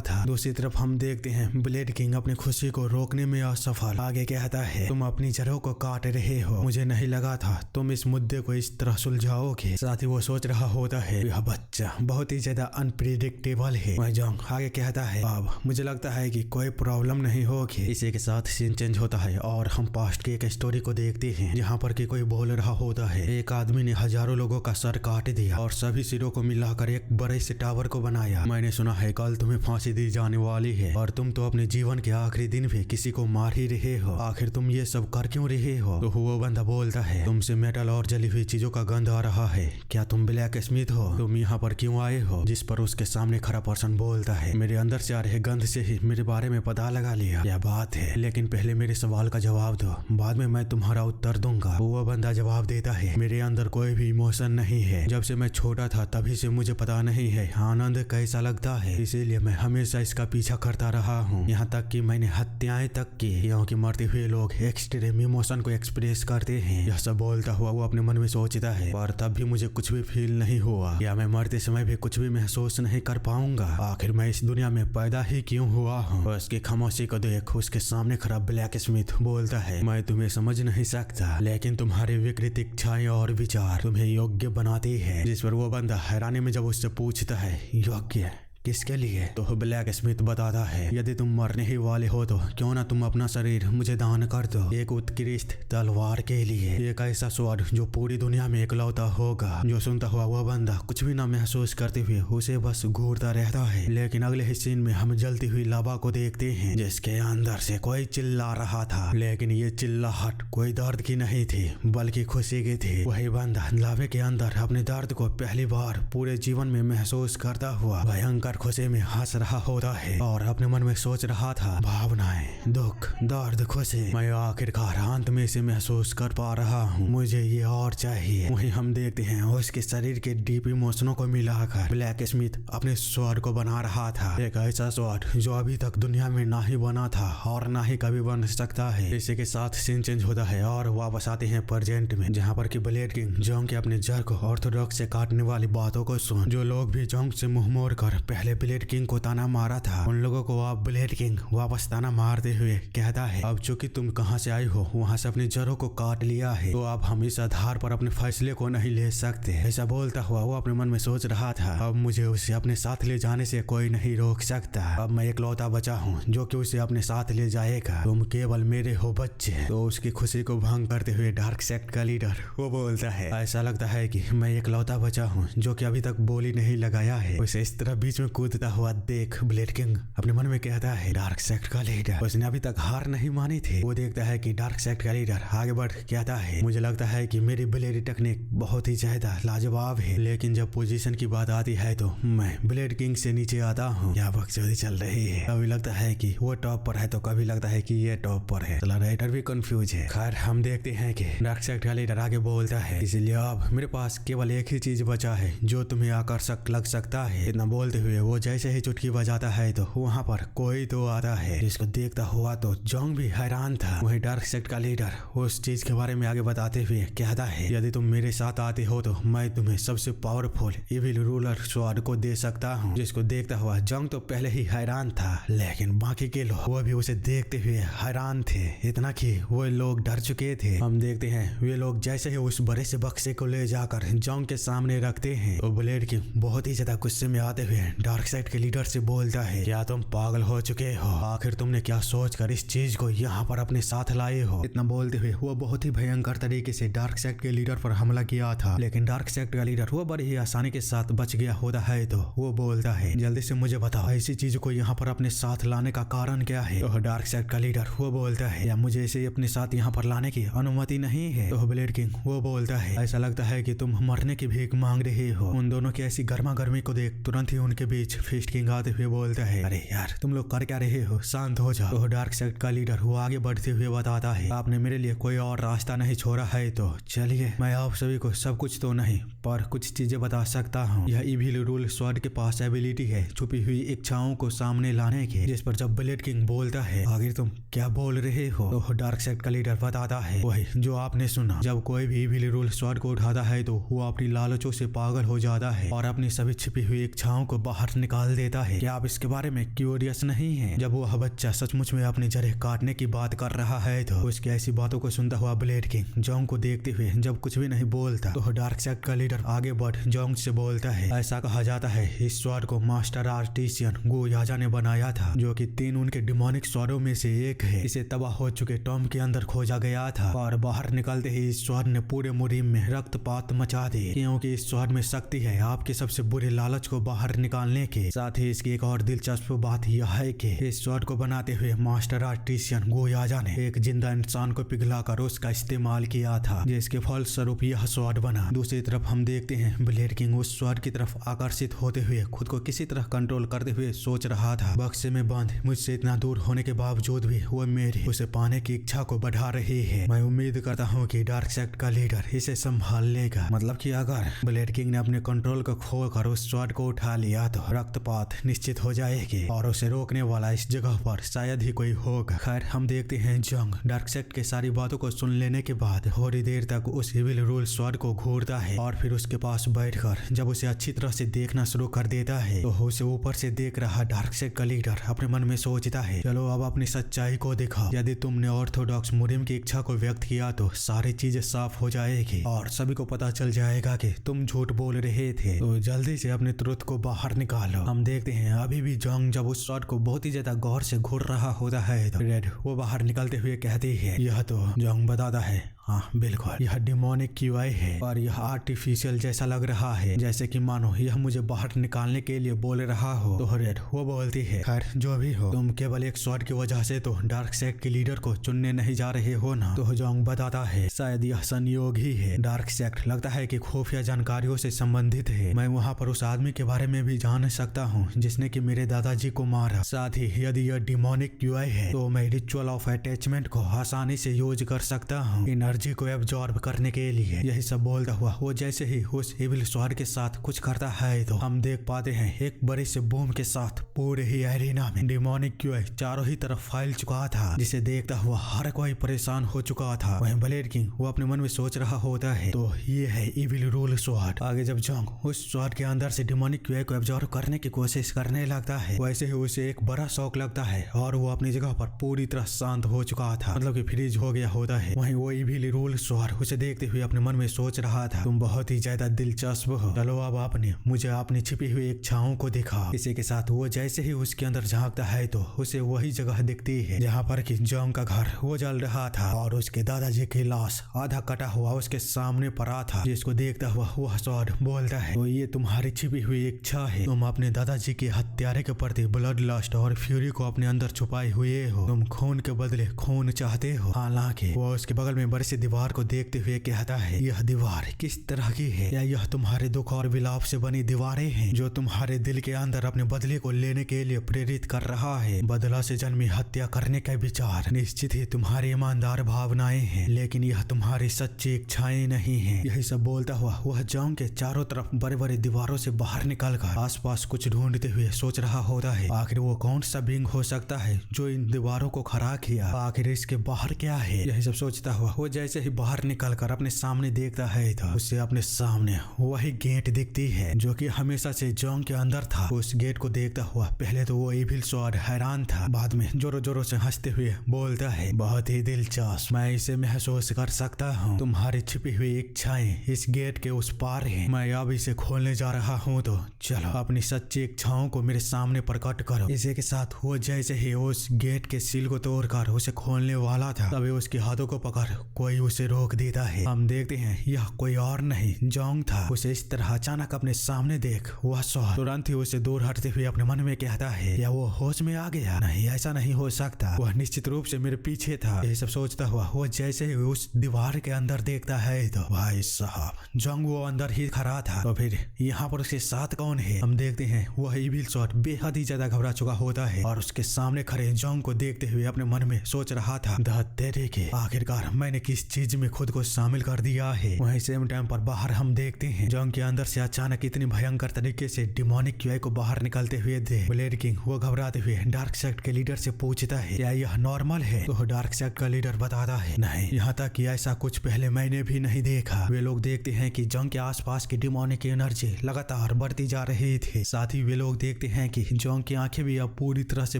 था। दूसरी तरफ हम देखते हैं ब्लेड किंग अपनी खुशी को रोकने में असफल। आगे कहता है, तुम अपनी जड़ों को काट रहे हो, मुझे नहीं लगा था तुम इस मुद्दे को इस तरह सुलझाओगे। साथ ही वो सोच रहा होता है, यह बच्चा बहुत ही ज्यादा अनप्रिडिक्टेबल है। वहीं जोंग आगे कहता है, अब मुझे लगता है कि कोई प्रॉब्लम नहीं होगी। इसी के साथ सीन चेंज होता है और हम पास्ट की एक स्टोरी को देखते हैं, जहाँ पर कि कोई बोल रहा होता है, एक आदमी ने हजारों लोगों का सर काट दिया और सभी सिरों को मिलाकर एक बड़े से टावर को बनाया। मैंने सुना है कल तुम्हें फांसी दी जाने वाली है और तुम तो अपने जीवन के आखिरी दिन भी किसी को मार ही रहे हो, आखिर तुम ये सब कर क्यों रहे हो? तो वो बंदा बोलता है, तुमसे मेटल और जली हुई चीजों का गंध आ रहा है, क्या तुम ब्लैक स्मिथ हो? तुम यहाँ पर क्यों आए हो? जिस पर उसके सामने खड़ा पर्सन बोलता है, मेरे अंदर से आ रहे गंध से ही मेरे बारे में पता लगा लिया। यह बात है, लेकिन पहले मेरे सवाल का जवाब दो, बाद में मैं तुम्हारा उत्तर दूंगा। वो बंदा जवाब देता है, मेरे अंदर कोई भी इमोशन नहीं है। जब से मैं छोटा था तभी से मुझे पता नहीं है आनंद कैसा लगता है, इसीलिए मैं हमेशा इसका पीछा करता रहा हूँ। यहाँ तक कि मैंने हत्याएं तक की, क्योंकि मरते हुए लोग एक्सट्रीम इमोशन को एक्सप्रेस करते हैं। यह सब बोलता हुआ वो अपने मन में सोचता है, पर तब भी मुझे कुछ भी फील नहीं हुआ, या मैं मरते समय भी कुछ भी महसूस नहीं कर पाऊंगा। आखिर मैं इस दुनिया में पैदा ही क्यों हुआ हूँ। उसकी खामोशी को देख उसके सामने खड़ा ब्लैक स्मिथ बोलता है, मैं तुम्हें समझ नहीं सकता, लेकिन तुम्हारी विकृत इच्छाएं और विचार तुम्हें योग्य बनाती है। जिस पर वो बंदा हैरानी में जब उससे पूछता है, योग्य किसके लिए, तो ब्लैक स्मिथ बताता है, यदि तुम मरने ही वाले हो तो क्यों ना तुम अपना शरीर मुझे दान कर दो, एक उत्कृष्ट तलवार के लिए, एक ऐसा स्वाद जो पूरी दुनिया में इकलौता होगा। जो सुनता हुआ वह बंदा कुछ भी ना महसूस करते हुए उसे बस घूरता रहता है। लेकिन अगले ही सीन में हम जलती हुई लावा को देखते हैं, जिसके अंदर से कोई चिल्ला रहा था, लेकिन ये चिल्लाहट कोई दर्द की नहीं थी बल्कि खुशी की थी। वही बंदा लावे के अंदर अपने दर्द को पहली बार पूरे जीवन में महसूस करता हुआ भयंकर खुशी में हंस रहा होता है और अपने मन में सोच रहा था, भावनाएं, दुख, दर्द, खुशी, मैं आखिरकार अंत में इसे महसूस कर पा रहा हूँ, मुझे ये और चाहिए। वहीं हम देखते हैं उसके शरीर के डीप इमोशनों को मिलाकर ब्लैक स्मिथ अपने स्वर को बना रहा था, एक ऐसा स्वर जो अभी तक दुनिया में ना ही बना था और ना ही कभी बन सकता है। इसी के साथ सीन चेंज होता है और वापस आते हैं प्रेजेंट में, जहाँ पर कि ब्लेड किंग जोंग के अपने जड़ को ऑर्थोडॉक्स से काटने वाली बातों को सुन, जो लोग भी जोंग से मुंह मोड़ कर पहले ब्लेड किंग को ताना मारा था, उन लोगों को अब ब्लेड किंग वापस ताना मारते हुए कहता है, अब चूंकि तुम कहां से आई हो वहां से अपनी जड़ों को काट लिया है, तो अब हम इस आधार पर अपने फैसले को नहीं ले सकते। ऐसा बोलता हुआ वो अपने मन में सोच रहा था, अब मुझे उसे अपने साथ ले जाने से कोई नहीं रोक सकता, अब मैं इकलौता बचा हूँ जो कि उसे अपने साथ ले जाएगा, तुम केवल मेरे हो बच्चे। तो उसकी खुशी को भंग करते हुए डार्क सेक्ट का लीडर वो बोलता है, ऐसा लगता है कि मैं इकलौता बचा हूँ जो कि अभी तक बोली नहीं लगाया है। उसे इस तरह बीच में कूदता हुआ देख ब्लेड किंग अपने मन में कहता है, डार्क सेक्ट का लीडर, उसने अभी तक हार नहीं मानी थी। वो देखता है कि डार्क सेक्ट का लीडर आगे बढ़ कहता है, मुझे लगता है कि मेरी ब्लेड टेक्निक बहुत ही ज्यादा लाजवाब है, लेकिन जब पोजीशन की बात आती है तो मैं ब्लेड किंग से नीचे आता हूँ। क्या बकचोदी चल रही है, कभी लगता है कि वो टॉप पर है तो कभी लगता है कि ये टॉप पर है, चला राइटर भी कंफ्यूज है। खैर हम देखते हैं कि डार्क सेक्ट का लीडर आगे बोलता है, इसलिए अब मेरे पास केवल एक ही चीज बचा है जो तुम्हें आकर्षक लग सकता है। इतना बोलते हुए वो जैसे ही चुटकी बजाता है तो वहाँ पर कोई तो आता है, जिसको देखता हुआ तो जोंग भी हैरान था। वही डार्क सेक्ट का लीडर उस चीज के बारे में आगे बताते हुए कहता है, यदि तुम मेरे साथ आते हो तो मैं तुम्हें सबसे पावरफुल इविल रूलर स्वाड को दे सकता हूँ। जिसको देखता हुआ जोंग तो पहले ही हैरान था, लेकिन बाकी के लोग वो भी उसे देखते हुए हैरान थे, इतना कि वो लोग डर चुके थे। हम देखते हैं वे लोग जैसे ही उस बड़े से बक्से को ले जाकर जोंग के सामने रखते हैं, तो ब्लेड किंग बहुत ही ज्यादा गुस्से में आते हुए डार्क सेक्ट के लीडर से बोलता है, क्या तुम पागल हो चुके हो, आखिर तुमने क्या सोचकर इस चीज को यहाँ पर अपने साथ लाए हो। इतना बोलते हुए वो बहुत ही भयंकर तरीके से डार्क सेक्ट के लीडर पर हमला किया था, लेकिन डार्क सेक्ट का लीडर वो बड़ी ही आसानी के साथ बच गया होता है। तो वो बोलता है, जल्दी से मुझे बताओ ऐसी चीज को यहाँ पर अपने साथ लाने का कारण क्या है। तो डार्क सेक्ट का लीडर वो बोलता है, या मुझे इसे अपने साथ यहाँ पर लाने की अनुमति नहीं है। तो ब्लेड किंग वो बोलता है, ऐसा लगता है कि तुम मरने की भीख मांग रहे हो। उन दोनों की ऐसी गर्मा गर्मी को देख तुरंत ही उनके बीच फिस्ट किंग आते हुए बोलता है, अरे यार तुम लोग कर क्या रहे हो, शांत हो जाओ। तो डार्क सेक्ट का लीडर वो आगे बढ़ते हुए बताता है, आपने मेरे लिए कोई और रास्ता नहीं छोड़ा है, तो चलिए मैं आप सभी को सब कुछ तो नहीं पर कुछ चीजें बता सकता हूँ। यह इविल रूल स्वॉर्ड के पास एबिलिटी है छुपी हुई इच्छाओं को सामने लाने की। जिस पर जब ब्लेड किंग बोलता है, आगे तुम क्या बोल रहे हो, तो डार्क सेक्ट का लीडर बताता है, वही जो आपने सुना, जब कोई भी इविल रूल स्वॉर्ड को उठाता है तो वो अपनी लालचों से पागल हो जाता है और अपनी सभी छिपी हुई इच्छाओं को बाहर निकाल देता है। क्या आप इसके बारे में क्यूरियस नहीं है। जब वह बच्चा सचमुच में अपनी जड़ें काटने की बात कर रहा है तो उसकी ऐसी बातों को सुनता हुआ ब्लेड किंग जोंग को देखते हुए जब कुछ भी नहीं बोलता, तो डार्क सेक्ट का लीडर आगे बढ़ जोंग से बोलता है, ऐसा कहा जाता है इस स्वॉर्ड को मास्टर आर्टिशियन गो याजा ने बनाया था, जो कि 3 उनके डिमोनिक स्वॉर्डों में से एक है। इसे तबाह हो चुके टॉम के अंदर खोजा गया था और बाहर निकलते ही इस स्वॉर्ड ने पूरे मुरीम में रक्तपात मचा दी, क्योंकि इस स्वॉर्ड में शक्ति है आपके सबसे बुरे लालच को बाहर निकालने संभालने के। साथ ही इसकी एक और दिलचस्प बात यह है कि इस स्वॉर्ड को बनाते हुए मास्टर आर्टिशियन गोयाजा ने एक जिंदा इंसान को पिघलाकर उसका इस्तेमाल किया था, जिसके फलस्वरूप यह स्वॉर्ड बना। दूसरी तरफ हम देखते हैं ब्लेड किंग उस स्वॉर्ड की तरफ आकर्षित होते हुए खुद को किसी तरह कंट्रोल करते हुए सोच रहा था, बक्से में बंद मुझसे इतना दूर होने के बावजूद भी वो मेरी उसे पाने की इच्छा को बढ़ा रही है। मैं उम्मीद करता हूँ कि डार्क सेक्ट का लीडर इसे संभाल लेगा। मतलब कि अगर ब्लेड किंग ने अपने कंट्रोल को खोकर उस स्वॉर्ड को उठा लिया तो रक्तपात निश्चित हो जाएगी और उसे रोकने वाला इस जगह पर शायद ही कोई होगा। खैर हम देखते हैं जंग डार्क सेक्ट के सारी बातों को सुन लेने के बाद थोड़ी देर तक उस इविल रूल स्वॉर्ड को घूरता है और फिर उसके पास बैठकर जब उसे अच्छी तरह से देखना शुरू कर देता है तो उसे ऊपर से देख रहा डार्क सेक्ट का लीडर अपने मन में सोचता है, चलो अब अपनी सच्चाई को दिखाओ। यदि तुमने ऑर्थोडॉक्स मुरिम की इच्छा को व्यक्त किया तो सारी चीजें साफ हो जाएगी और सभी को पता चल जाएगा कि तुम झूठ बोल रहे थे, तो जल्दी से अपने ट्रुथ को बाहर निकालो। हम देखते हैं अभी भी जंग जब उस स्वॉर्ड को बहुत ही ज्यादा गौर से घूर रहा होता है तो रेड वो बाहर निकलते हुए कहती है, यह तो जंग बताता है, हाँ बिल्कुल यह डिमोनिक क्यूआई है और यह आर्टिफिशियल जैसा लग रहा है, जैसे कि मानो यह मुझे बाहर निकालने के लिए बोल रहा हो। तो रेड वो बोलती है, खैर जो भी हो, तुम केवल एक स्वॉर्ड की वजह से तो डार्क सेक्ट के लीडर को चुनने नहीं जा रहे हो ना। तो जोंग बताता है, शायद यह संयोग ही है। डार्क सेक्ट लगता है कि खुफिया जानकारियों से संबंधित है। मैं वहाँ पर उस आदमी के बारे में भी जान सकता हूँ जिसने कि मेरे दादाजी को मारा। साथ ही यदि यह डिमोनिक क्यूआई है तो मैं रिचुअल ऑफ अटैचमेंट को आसानी से यूज कर सकता हूँ एनर्जी को एब्जॉर्ब करने के लिए। यही सब बोलता हुआ वो जैसे ही उस इविल स्वॉर्ड के साथ कुछ करता है तो हम देख पाते हैं एक बड़े से बूम के साथ पूरे ही एरिना में डिमोनिक क्यूआई चारों ही तरफ फैल चुका था, जिसे देखता हुआ हर कोई परेशान हो चुका था। वहीं ब्लेड किंग वो अपने मन में सोच रहा होता है, तो ये है इविल रूल स्वॉर्ड। आगे जब जंग उस स्वॉर्ड के अंदर से डिमोनिक क्यूआई को एब्जॉर्ब करने की कोशिश करने लगता है, वैसे ही उसे एक बड़ा शौक लगता है और वो अपनी जगह पर पूरी तरह शांत हो चुका था, मतलब कि फ्रीज हो गया होता है। वहीं वो इविल रूल स्वॉर्ड उसे देखते हुए अपने मन में सोच रहा था, तुम बहुत ही ज्यादा दिलचस्प हो, चलो अब आपने मुझे अपनी छिपी हुई इच्छाओं को दिखा। इसी के साथ वो जैसे ही उसके अंदर झांकता है तो उसे वही जगह दिखती है जहाँ पर कि जंग का घर वो जल रहा था और उसके दादाजी की लाश आधा कटा हुआ उसके सामने पड़ा था, जिसको देखता हुआ वह स्वॉर्ड बोलता है, तो ये तुम्हारी छिपी हुई इच्छा है। तुम अपने दादाजी के हत्यारे के प्रति ब्लड लस्ट और फ्यूरी को अपने अंदर छुपाए हुए हो। तुम खून के बदले खून चाहते हो। हालांकि वो उसके बगल में बड़ी सी दीवार को देखते हुए कहता है, यह दीवार किस तरह की है? या यह तुम्हारे दुख और विलाप से बनी दीवारें हैं जो तुम्हारे दिल के अंदर अपने बदले को लेने के लिए प्रेरित कर रहा है? बदला से जन्मी हत्या करने का विचार निश्चित ही तुम्हारी ईमानदार भावनाएं हैं, लेकिन यह तुम्हारी सच्ची इच्छाएं नहीं है। यही सब बोलता हुआ वह जंग के चारों तरफ बड़े बड़े दीवारों से बाहर निकलकर आसपास कुछ ढूंढते हुए सोच रहा होता है, आखिर वो कौन सा बिंग हो सकता है जो इन दीवारों को खड़ा किया? आखिर इसके बाहर क्या है? यही सब सोचता हुआ वो जैसे ही बाहर निकलकर अपने सामने देखता है तो उससे अपने सामने वही गेट दिखती है जो कि हमेशा से जंग के अंदर था। उस गेट को देखता हुआ पहले तो वो इविल स्वॉर्ड हैरान था, बाद में जोरों जोरों से हंसते हुए बोलता है, बहुत ही दिलचस्प, मैं इसे महसूस कर सकता हूँ। तुम्हारी छिपी हुई इच्छाएं इस गेट के उस पार है। मैं अब इसे खोलने जा रहा हूँ, तो चलो अपनी सच्ची इच्छाओं को मेरे सामने प्रकट करो। इसी के साथ वो जैसे ही उस गेट के सील को तोड़कर उसे खोलने वाला था, तभी उसके हाथों को पकड़ कोई उसे रोक देता है। हम देखते हैं यह कोई और नहीं जंग था। उसे इस तरह अचानक अपने सामने देख वह स्वॉर्ड तुरंत ही उसे दूर हटते हुए अपने मन में कहता है, या वो होश में आ गया? नहीं, ऐसा नहीं हो सकता, वह निश्चित रूप से मेरे पीछे था। यही सब सोचता हुआ वो जैसे ही उस दीवार के अंदर देखता है तो भाई साहब जंग वो अंदर ही खड़ा था। तो फिर यहाँ पर उसके साथ कौन है? हम देखते हैं वह इविल स्वॉर्ड बेहद ही ज्यादा घबरा चुका होता है और उसके सामने खड़े जंग को देखते हुए अपने मन में सोच रहा था, तेरे के आखिरकार मैंने किस चीज में खुद को शामिल कर दिया है। वहीं सेम टाइम पर बाहर हम देखते हैं जंग के अंदर से अचानक इतनी भयंकर तरीके से डिमोनिक क्यूआई को बाहर निकलते हुए देख ब्लेड किंग वो घबराते हुए डार्क सेक्ट के लीडर से पूछता है, क्या यह नॉर्मल है? तो डार्क सेक्ट का लीडर बताता है, नहीं, यहाँ तक कि ऐसा कुछ पहले मैंने भी नहीं देखा। वे लोग देखते हैं कि जंग के आसपास की डिमोनिक एनर्जी लगातार बढ़ती जा रही थी। साथ ही वे लोग देखते हैं कि जंग की आंखें भी अब पूरी तरह से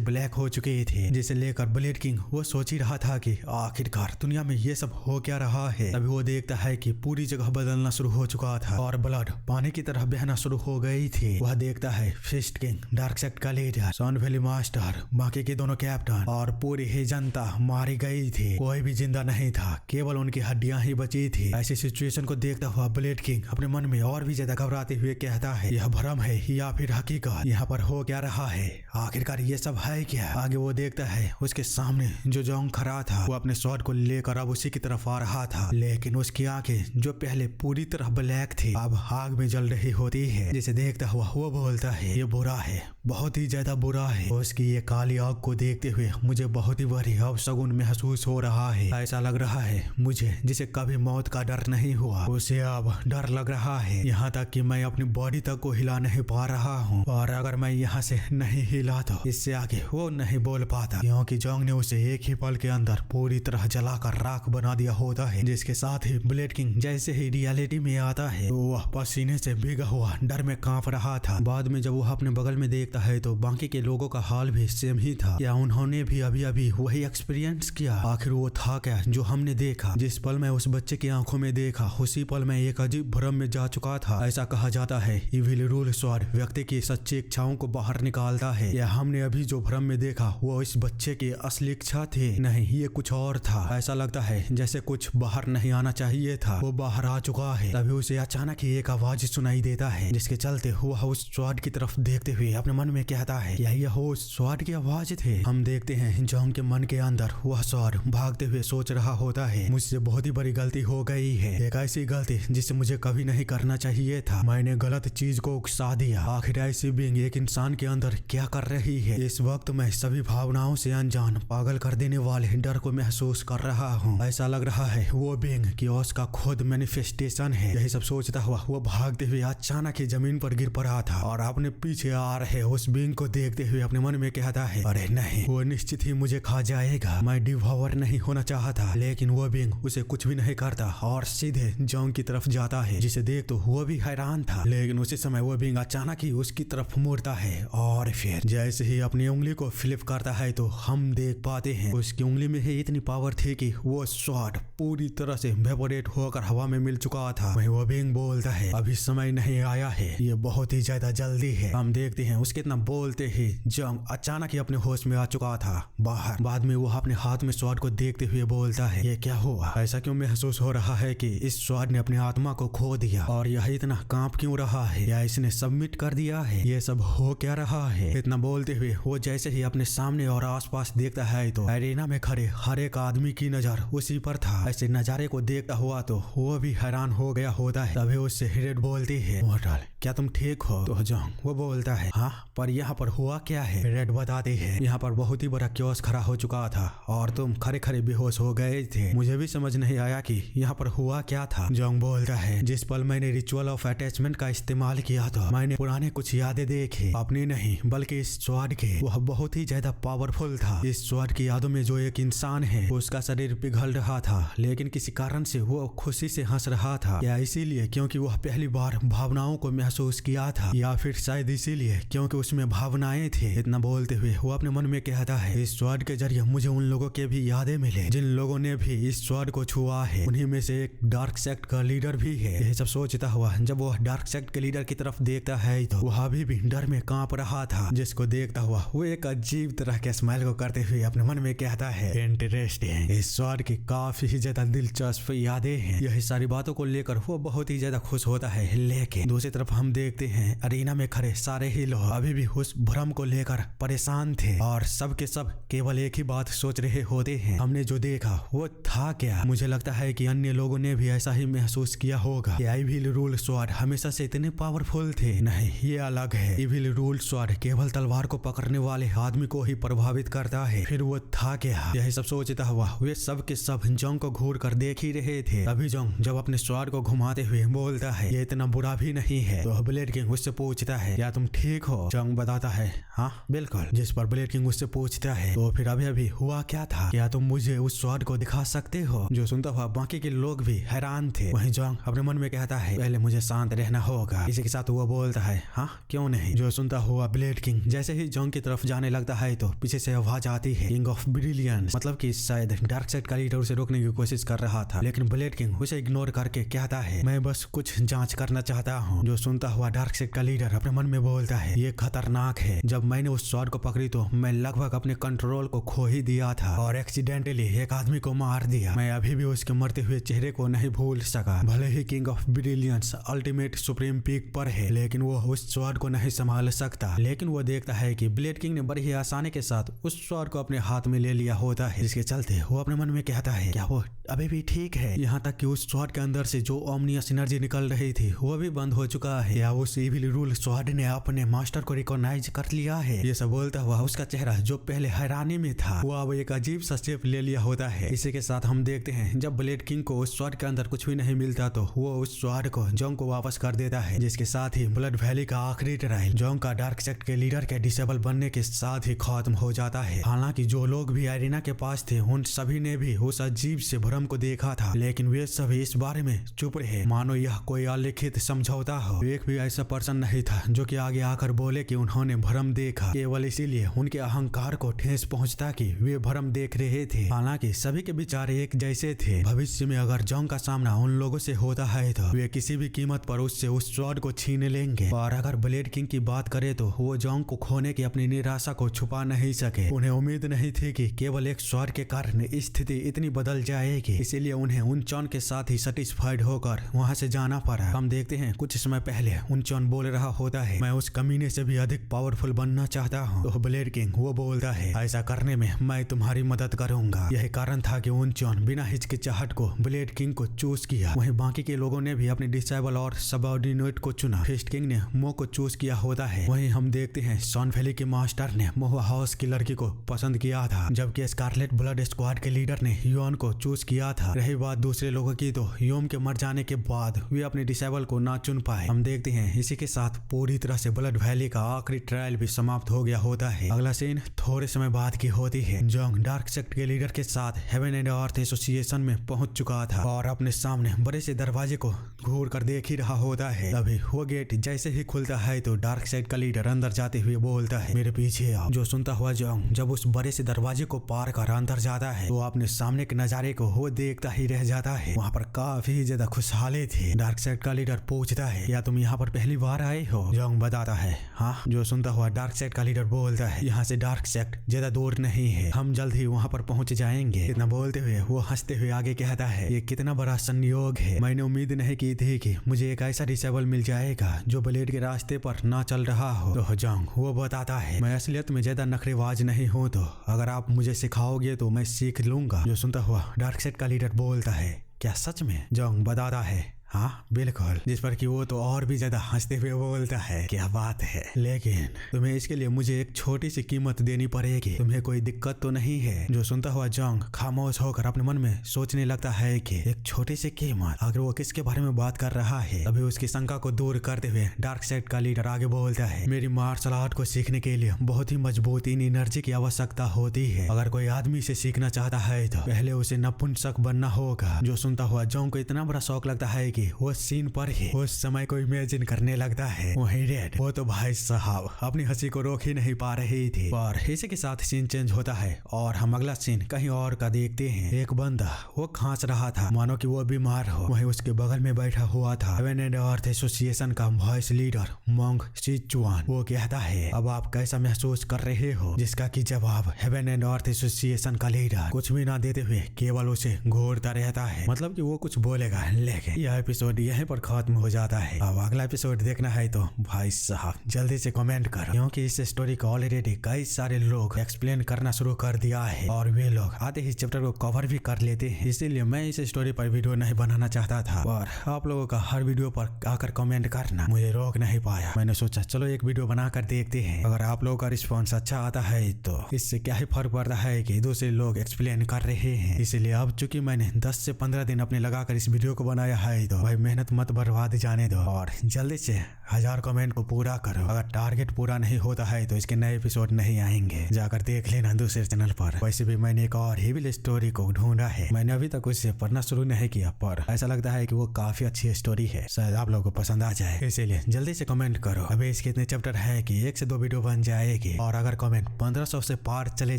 ब्लैक हो चुकी थी, जिसे लेकर ब्लेड किंग वो सोच ही रहा था कि आखिरकार दुनिया में ये सब हो क्या रहा है। तभी वो देखता है कि पूरी जगह बदलना शुरू हो चुका था और ब्लड पानी की तरह बहना शुरू हो गई थी। वह देखता है फिस्ट किंग, डार्क सेक्ट का लीडर, सन वैली मास्टर, बाकी के दोनों कैप्टन और पूरी ही जनता मारी गई थी। कोई भी जिंदा नहीं था, केवल उनकी हड्डियां ही बची थी। ऐसी सिचुएशन को देखता हुआ ब्लेड किंग अपने मन में और भी ज्यादा घबराते हुए कहता है, यह भ्रम है या फिर हकीकत, यहाँ पर हो क्या रहा है, आखिरकार ये सब है क्या। आगे वो देखता है उसके सामने जो जोंग खड़ा था वो अपने स्वॉर्ड को लेकर अब उसी की तरफ आ रहा था, लेकिन उसकी आंखें जो पहले पूरी तरह ब्लैक थी अब आग में जल रही होती है। जिसे देखता हुआ वो बोलता है ये बुरा है, बहुत ही ज्यादा बुरा है। उसकी ये काली आग को देखते हुए मुझे बहुत ही भारी अपशगुन महसूस हो रहा है। ऐसा लग रहा है मुझे जिसे कभी मौत का डर नहीं हुआ उसे अब डर लग रहा है, यहाँ तक कि मैं अपनी बॉडी तक को हिला नहीं पा रहा हूँ, और अगर मैं यहाँ से नहीं हिला तो इससे आगे वो नहीं बोल पाता, क्योंकि जोंग ने उसे एक ही पल के अंदर पूरी तरह जलाकर राख बना दिया होता है। जिसके साथ ही ब्लेड किंग जैसे ही रियलिटी में आता है तो वह पसीने से भीगा हुआ डर में कांप रहा था। बाद में जब वह अपने बगल में देखता है तो बाकी के लोगों का हाल भी सेम ही था। क्या उन्होंने भी अभी अभी वही एक्सपीरियंस किया? आखिर वो था क्या जो हमने देखा? जिस पल में उस बच्चे की आंखों में देखा उसी पल में एक अजीब भ्रम में जा चुका था। ऐसा कहा जाता है इविल रूल स्वॉर्ड व्यक्ति की सच्ची इच्छाओं को बाहर निकालता है। या हमने अभी जो भ्रम में देखा वो इस बच्चे की असली इच्छा थी? नहीं, ये कुछ और था। ऐसा लगता है जैसे कुछ बाहर नहीं आना चाहिए था वो बाहर आ चुका है। तभी उसे अचानक ही एक आवाज सुनाई देता है, जिसके चलते वह उस स्वॉर्ड की तरफ देखते हुए अपने मन में कहता है क्या यह उस स्वॉर्ड की आवाज थे? हम देखते हैं जोंग के मन के अंदर वह स्वॉर्ड भागते हुए सोच रहा होता है मुझसे बहुत ही बड़ी गलती हो गई है, एक ऐसी गलती जिसे मुझे कभी नहीं करना चाहिए था। मैंने गलत चीज को उकसा दिया। आखिर ऐसी बीइंग एक इंसान के अंदर क्या कर रही है? इस वक्त मैं सभी भावनाओं से अनजान पागल कर देने वाले डर को महसूस कर रहा हूँ। ऐसा लग रहा है वो बीइंग कि उसका खुद मैनिफेस्टेशन है। यही सब सोचता हुआ वो भागते हुए अचानक ही जमीन पर गिर पड़ा था और अपने पीछे आ रहे उस बीइंग को देखते हुए अपने मन में कहता है अरे नहीं, वो निश्चित ही मुझे खा जाएगा। मैं डिवॉर नहीं होना चाहता, लेकिन वो बीइंग उसे कुछ भी नहीं करता और सीधे जोंग की तरफ जाता है। जिसे देख तो वो भी हैरान था, लेकिन उसी समय वो बीइंग अचानक ही उसकी तरफ मुड़ता है और फिर जैसे ही अपनी उंगली को फ्लिप करता है तो हम देख पाते हैं उसकी उंगली में ही इतनी पावर थी कि वो स्वॉर्ड पूरी तरह से वेपोरेट होकर हवा में मिल चुका था। वही वो बीइंग बोलता है अभी समय नहीं आया है, ये बहुत ही ज्यादा जल्दी है। हम देखते हैं उसके इतना बोलते ही जोंग अचानक ही अपने होश में आ चुका था बाहर। बाद में वो अपने हाथ में स्वॉर्ड को देखते हुए बोलता है ये क्या हुआ? ऐसा क्यों महसूस हो रहा है कि इस स्वॉर्ड ने अपनी आत्मा को खो दिया और यह इतना कांप क्यों रहा है? या इसने सबमिट कर दिया है? ये सब हो क्या रहा है? इतना बोलते हुए वो जैसे ही अपने सामने और आसपास देखता है तो एरेना में खड़े हर एक आदमी की नजर उसी पर था। ऐसे नजारे को देखता हुआ तो वो भी हैरान हो गया होता है। तभी उससे हिरेड बोलती है मॉर्टल क्या तुम ठीक हो? तो जोंग वो बोलता है हाँ, पर यहाँ पर हुआ क्या है? रेड बताती है यहाँ पर बहुत ही बड़ा क्योस खड़ा हो चुका था और तुम खड़े खड़े बेहोश हो गए थे। मुझे भी समझ नहीं आया कि यहाँ पर हुआ क्या था। जोंग बोलता है जिस पल मैंने रिचुअल ऑफ अटैचमेंट का इस्तेमाल किया था मैंने पुराने कुछ यादें देखी, अपनी नहीं बल्कि इस स्वॉर्ड के। वह बहुत ही ज्यादा पावरफुल था। इस स्वॉर्ड की यादों में जो एक इंसान है उसका शरीर पिघल रहा था, लेकिन किसी कारण से वो खुशी से हंस रहा था। या इसीलिए क्योंकि वह पहली बार भावनाओं को महसूस किया था, या फिर शायद इसीलिए क्योंकि उसमें भावनाएं थे। इतना बोलते हुए वो अपने मन में कहता है इस स्वॉर्ड के जरिए मुझे उन लोगों के भी यादें मिले जिन लोगों ने भी इस स्वॉर्ड को छुआ है। उन्हीं में से एक डार्क सेक्ट का लीडर भी है। यही सब सोचता हुआ जब वो डार्क सेक्ट के लीडर की तरफ देखता है तो वह अभी भी डर में कांप रहा था, जिसको देखता हुआ वो एक अजीब तरह के स्माइल को करते हुए अपने मन में कहता है इंटरेस्टिंग, इस स्वॉर्ड की काफी ज्यादा दिलचस्प यादें हैं। यही सारी बातों को लेकर वो बहुत ही ज्यादा खुश होता है। लेकिन दूसरी तरफ हम देखते हैं अरीना में खड़े सारे ही लोग अभी भी उस भ्रम को लेकर परेशान थे और सब के सब केवल एक ही बात सोच रहे होते हैं हमने जो देखा वो था क्या? मुझे लगता है कि अन्य लोगों ने भी ऐसा ही महसूस किया होगा। इविल रूल स्वॉर्ड हमेशा से इतने पावरफुल थे? नहीं, ये अलग है। इविल रूल स्वॉर्ड केवल तलवार को पकड़ने वाले आदमी को ही प्रभावित करता है। फिर वो था क्या? यही सब सोचता हुआ वे सब के सब जोंग को घूर कर देख ही रहे थे। तभी जोंग जब अपने स्वॉर्ड को घुमाते हुए बोलता है ये इतना बुरा भी नहीं है। तो ब्लेड किंग उससे पूछता है क्या तुम ठीक हो? जोंग बताता है हाँ बिल्कुल। जिस पर ब्लेड किंग उससे पूछता है तो फिर अभी अभी हुआ क्या था? क्या तुम मुझे उस स्वॉर्ड को दिखा सकते हो? जो सुनता हुआ बाकी के लोग भी हैरान थे। वहीं जोंग अपने मन में कहता है पहले मुझे शांत रहना होगा। इसी के साथ वो बोलता है हाँ क्यों नहीं। जो सुनता हुआ ब्लेड किंग जैसे ही जोंग की तरफ जाने लगता है तो पीछे से आवाज आती है किंग ऑफ ब्रिलियंस, मतलब कि शायद डार्क साइड का लीडर उसे रोकने की कोशिश कर रहा था। लेकिन ब्लेड किंग उसे इग्नोर करके कहता है मैं बस कुछ जांच करना चाहता हूँ। जो सुनता हुआ डार्क साइड का लीडर अपने मन में बोलता है ये खतरनाक है। जब मैंने उस स्वॉर्ड को पकड़ी तो मैं लगभग अपने कंट्रोल को खो ही दिया था और एक्सीडेंटली एक आदमी को मार दिया। मैं अभी भी उसके मरते हुए चेहरे को नहीं भूल सका। भले ही king of brilliance ultimate supreme peak पर है, लेकिन वो उस स्वॉर्ड को नहीं संभाल सकता, लेकिन वो देखता है कि ब्लेड किंग ने बड़ी ही आसानी के साथ उस स्वॉर्ड को अपने हाथ में ले लिया होता है, जिसके चलते वो अपने मन में कहता है क्या वो अभी भी ठीक है। यहाँ तक कि उस स्वॉर्ड के अंदर से जो ओमनियस एनर्जी निकल रही थी वो भी बंद हो चुका है, या उस इविल रूल स्वॉर्ड ने अपने मास्टर को रिकॉग्नाइज कर लिया है। ये सब बोलता हुआ उसका चेहरा जो पहले हैरानी में था वो अब एक अजीब सा शेप ले लिया होता है। इसी के साथ हम देखते हैं जब ब्लेड किंग को उस स्वॉर्ड के अंदर कुछ भी नहीं मिलता तो वो उस स्वॉर्ड को जोंग को वापस कर देता है, जिसके साथ ही ब्लड वैली का आखिरी ट्रायल जोंग का डार्क सेक्ट के लीडर के डिसेबल बनने के साथ ही खत्म हो जाता है। हालांकि जो लोग भी एरिना के पास थे उन सभी ने भी उस अजीब से भ्रम को देखा था, लेकिन वे सभी इस बारे में चुप रहे, मानो यह कोई अलिखित समझौता हो। एक भी ऐसा पर्सन नहीं था जो कि आगे आकर बोले कि उन्होंने भ्रम देखा, केवल इसीलिए उनके अहंकार को ठेस पहुंचता कि वे भ्रम देख रहे थे। हालांकि सभी के विचार एक जैसे थे, भविष्य में अगर जोंग का सामना उन लोगों से होता है तो वे किसी भी कीमत पर उससे उस स्वॉर्ड को छीन लेंगे। और अगर ब्लेड किंग की बात करें तो वो जोंग को खोने की अपनी निराशा को छुपा नहीं सके। उन्हें उम्मीद नहीं थी कि केवल एक स्वॉर्ड के कारण स्थिति इतनी बदल जाएगी, इसीलिए उन्हें उनचॉन के साथ ही सेटिस्फाइड होकर वहां से जाना पड़ा। हम देखते हैं कुछ समय पहले उनचॉन बोल रहा होता है मैं उस कमीने से भी अधिक पावरफुल बनना चाहता हूँ। तो ब्लेड किंग वो बोलता है ऐसा करने में मैं तुम्हारी मदद करूंगा। यही कारण था कि उनचॉन बिना हिचकिचाहट को ब्लेड किंग को चूज किया। वहीं बाकी के लोगों ने भी अपने डिसेबल और सबऑर्डिनेट को चुना। फिस्ट किंग ने मो को चूज किया होता है। वहीं हम देखते हैं सन वैली के मास्टर ने मोह हाउस की लड़की को पसंद किया था, जबकि स्कारलेट ब्लड स्क्वाड के लीडर ने योन को चूज किया था। रही बात दूसरे लोगों की तो योम के मर जाने के बाद वे अपने डिसेबल को ना चुन पाए। हम देखते हैं इसी के साथ पूरी तरह से ब्लड वैली का आखिरी ट्रायल भी समाप्त हो गया होता है। अगला सीन थोड़े समय बाद की होती है। जोंग डार्क सेक्ट के लीडर के साथ हेवन एंड अर्थ एसोसिएशन में पहुंच चुका था और अपने सामने बड़े से दरवाजे को घूर कर देख ही रहा होता है। तभी वो गेट जैसे ही खुलता है तो डार्क सेक्ट का लीडर अंदर जाते हुए बोलता है मेरे पीछे आओ। जो सुनता हुआ जोंग जब उस बड़े से दरवाजे को पार कर अंदर जाता है तो अपने सामने के नजारे को वो देखता ही रह जाता है। वहाँ पर काफी ज्यादा खुशहाली थी। डार्क सेक्ट का लीडर पूछता है क्या तुम यहाँ पर पहली बार आए हो? जोंग बताता है हाँ। जो सुनता हुआ डार्क सेक्ट का लीडर बोलता है यहाँ से डार्क सेक्ट ज्यादा दूर नहीं है, हम जल्द ही वहाँ पर पहुँच जाएंगे। इतना बोलते हुए वो हंसते हुए आगे कहता है ये कितना बड़ा संयोग है, मैंने उम्मीद नहीं की थी कि मुझे एक ऐसा डिसेबल मिल जाएगा जो ब्लेड के रास्ते पर ना चल रहा हो। तो जोंग वो बताता है मैं असलियत में ज्यादा नखरेबाज नहीं हूँ, तो अगर आप मुझे सिखाओगे तो मैं सीख लूंगा। जो सुनता हुआ डार्क सेक्ट का लीडर बोलता है क्या सच में? जोंग बताता है हाँ बिल्कुल, जिस पर कि वो तो और भी ज्यादा हंसते हुए बोलता है क्या बात है, लेकिन तुम्हें इसके लिए मुझे एक छोटी सी कीमत देनी पड़ेगी, तुम्हें कोई दिक्कत तो नहीं है? जो सुनता हुआ जोंग खामोश होकर अपने मन में सोचने लगता है कि एक छोटी सी कीमत, अगर वो किसके बारे में बात कर रहा है। अभी उसकी शंका को दूर करते हुए डार्क सेक्ट का लीडर आगे बोलता है मेरी मार्शल आर्ट को सीखने के लिए बहुत ही मजबूत इन एनर्जी की आवश्यकता होती है। अगर कोई आदमी से सीखना चाहता है तो पहले उसे नपुंसक बनना होगा। जो सुनता हुआ जोंग को इतना बड़ा शौक लगता है कि वो सीन पर ही उस समय को इमेजिन करने लगता है। वहीं रेड वो तो भाई साहब अपनी हंसी को रोक ही नहीं पा रही थी। और इसी के साथ सीन चेंज होता है और हम अगला सीन कहीं और का देखते हैं। एक बंदा वो खांस रहा था मानो कि वो बीमार हो। वहीं उसके बगल में बैठा हुआ था हेवन एंड अर्थ एसोसिएशन का वॉइस लीडर मोंग सिचुआन। वो कहता है अब आप कैसा महसूस कर रहे हो? जिसका की जवाब हेवन एंड अर्थ एसोसिएशन का लीडर कुछ भी ना देते हुए केवल उसे घूरता रहता है, मतलब कि वो कुछ बोलेगा। लेकिन यह एपिसोड यहीं पर खत्म हो जाता है। अब अगला एपिसोड देखना है तो भाई साहब जल्दी से कमेंट करो, क्योंकि इस स्टोरी को ऑलरेडी कई सारे लोग एक्सप्लेन करना शुरू कर दिया है और वे लोग आधे ही चैप्टर को कवर भी कर लेते हैं। इसीलिए मैं इस स्टोरी पर वीडियो नहीं बनाना चाहता था और आप लोगों का हर वीडियो पर आकर कमेंट करना मुझे रोक नहीं पाया। मैंने सोचा चलो एक वीडियो बनाकर देखते हैं, अगर आप लोगों का रिस्पॉन्स अच्छा आता है तो इससे क्या ही फर्क पड़ता है कि दूसरे लोग एक्सप्लेन कर रहे हैं। इसीलिए अब चूंकि मैंने 10 से 15 दिन अपने लगाकर इस वीडियो को बनाया है तो भाई मेहनत मत बर्बाद जाने दो और जल्दी से 1000 कमेंट को पूरा करो। अगर टारगेट पूरा नहीं होता है तो इसके नए एपिसोड नहीं आएंगे, जाकर देख लेना दूसरे चैनल पर। वैसे भी मैंने एक और हेविल स्टोरी को ढूंढा है, मैंने अभी तक उसे पढ़ना शुरू नहीं किया, पर ऐसा लगता है कि वो काफी अच्छी स्टोरी है, शायद आप लोगों को पसंद आ जाए। इसीलिए जल्दी से कमेंट करो। अभी इसके इतने चैप्टर है कि 1 से 2 वीडियो बन जाएगी और अगर कमेंट 1500 से पार चले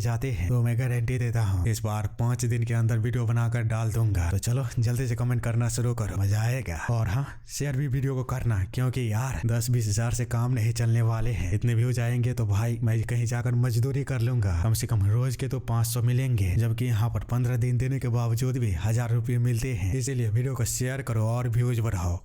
जाते हैं तो मैं गारंटी देता हूँ इस बार 5 दिन के अंदर वीडियो बनाकर डाल दूंगा। तो चलो जल्दी से कमेंट करना शुरू करो, मजा आएगा। और हाँ शेयर भी वीडियो को करना, क्योंकि यार 10-20 हजार से काम नहीं चलने वाले हैं। इतने व्यूज आएंगे तो भाई मैं कहीं जाकर मजदूरी कर लूंगा, कम से कम रोज के तो 500 मिलेंगे, जबकि यहाँ पर 15 दिन देने के बावजूद भी 1000 रुपये मिलते हैं। इसीलिए वीडियो को शेयर करो और व्यूज बढ़ाओ।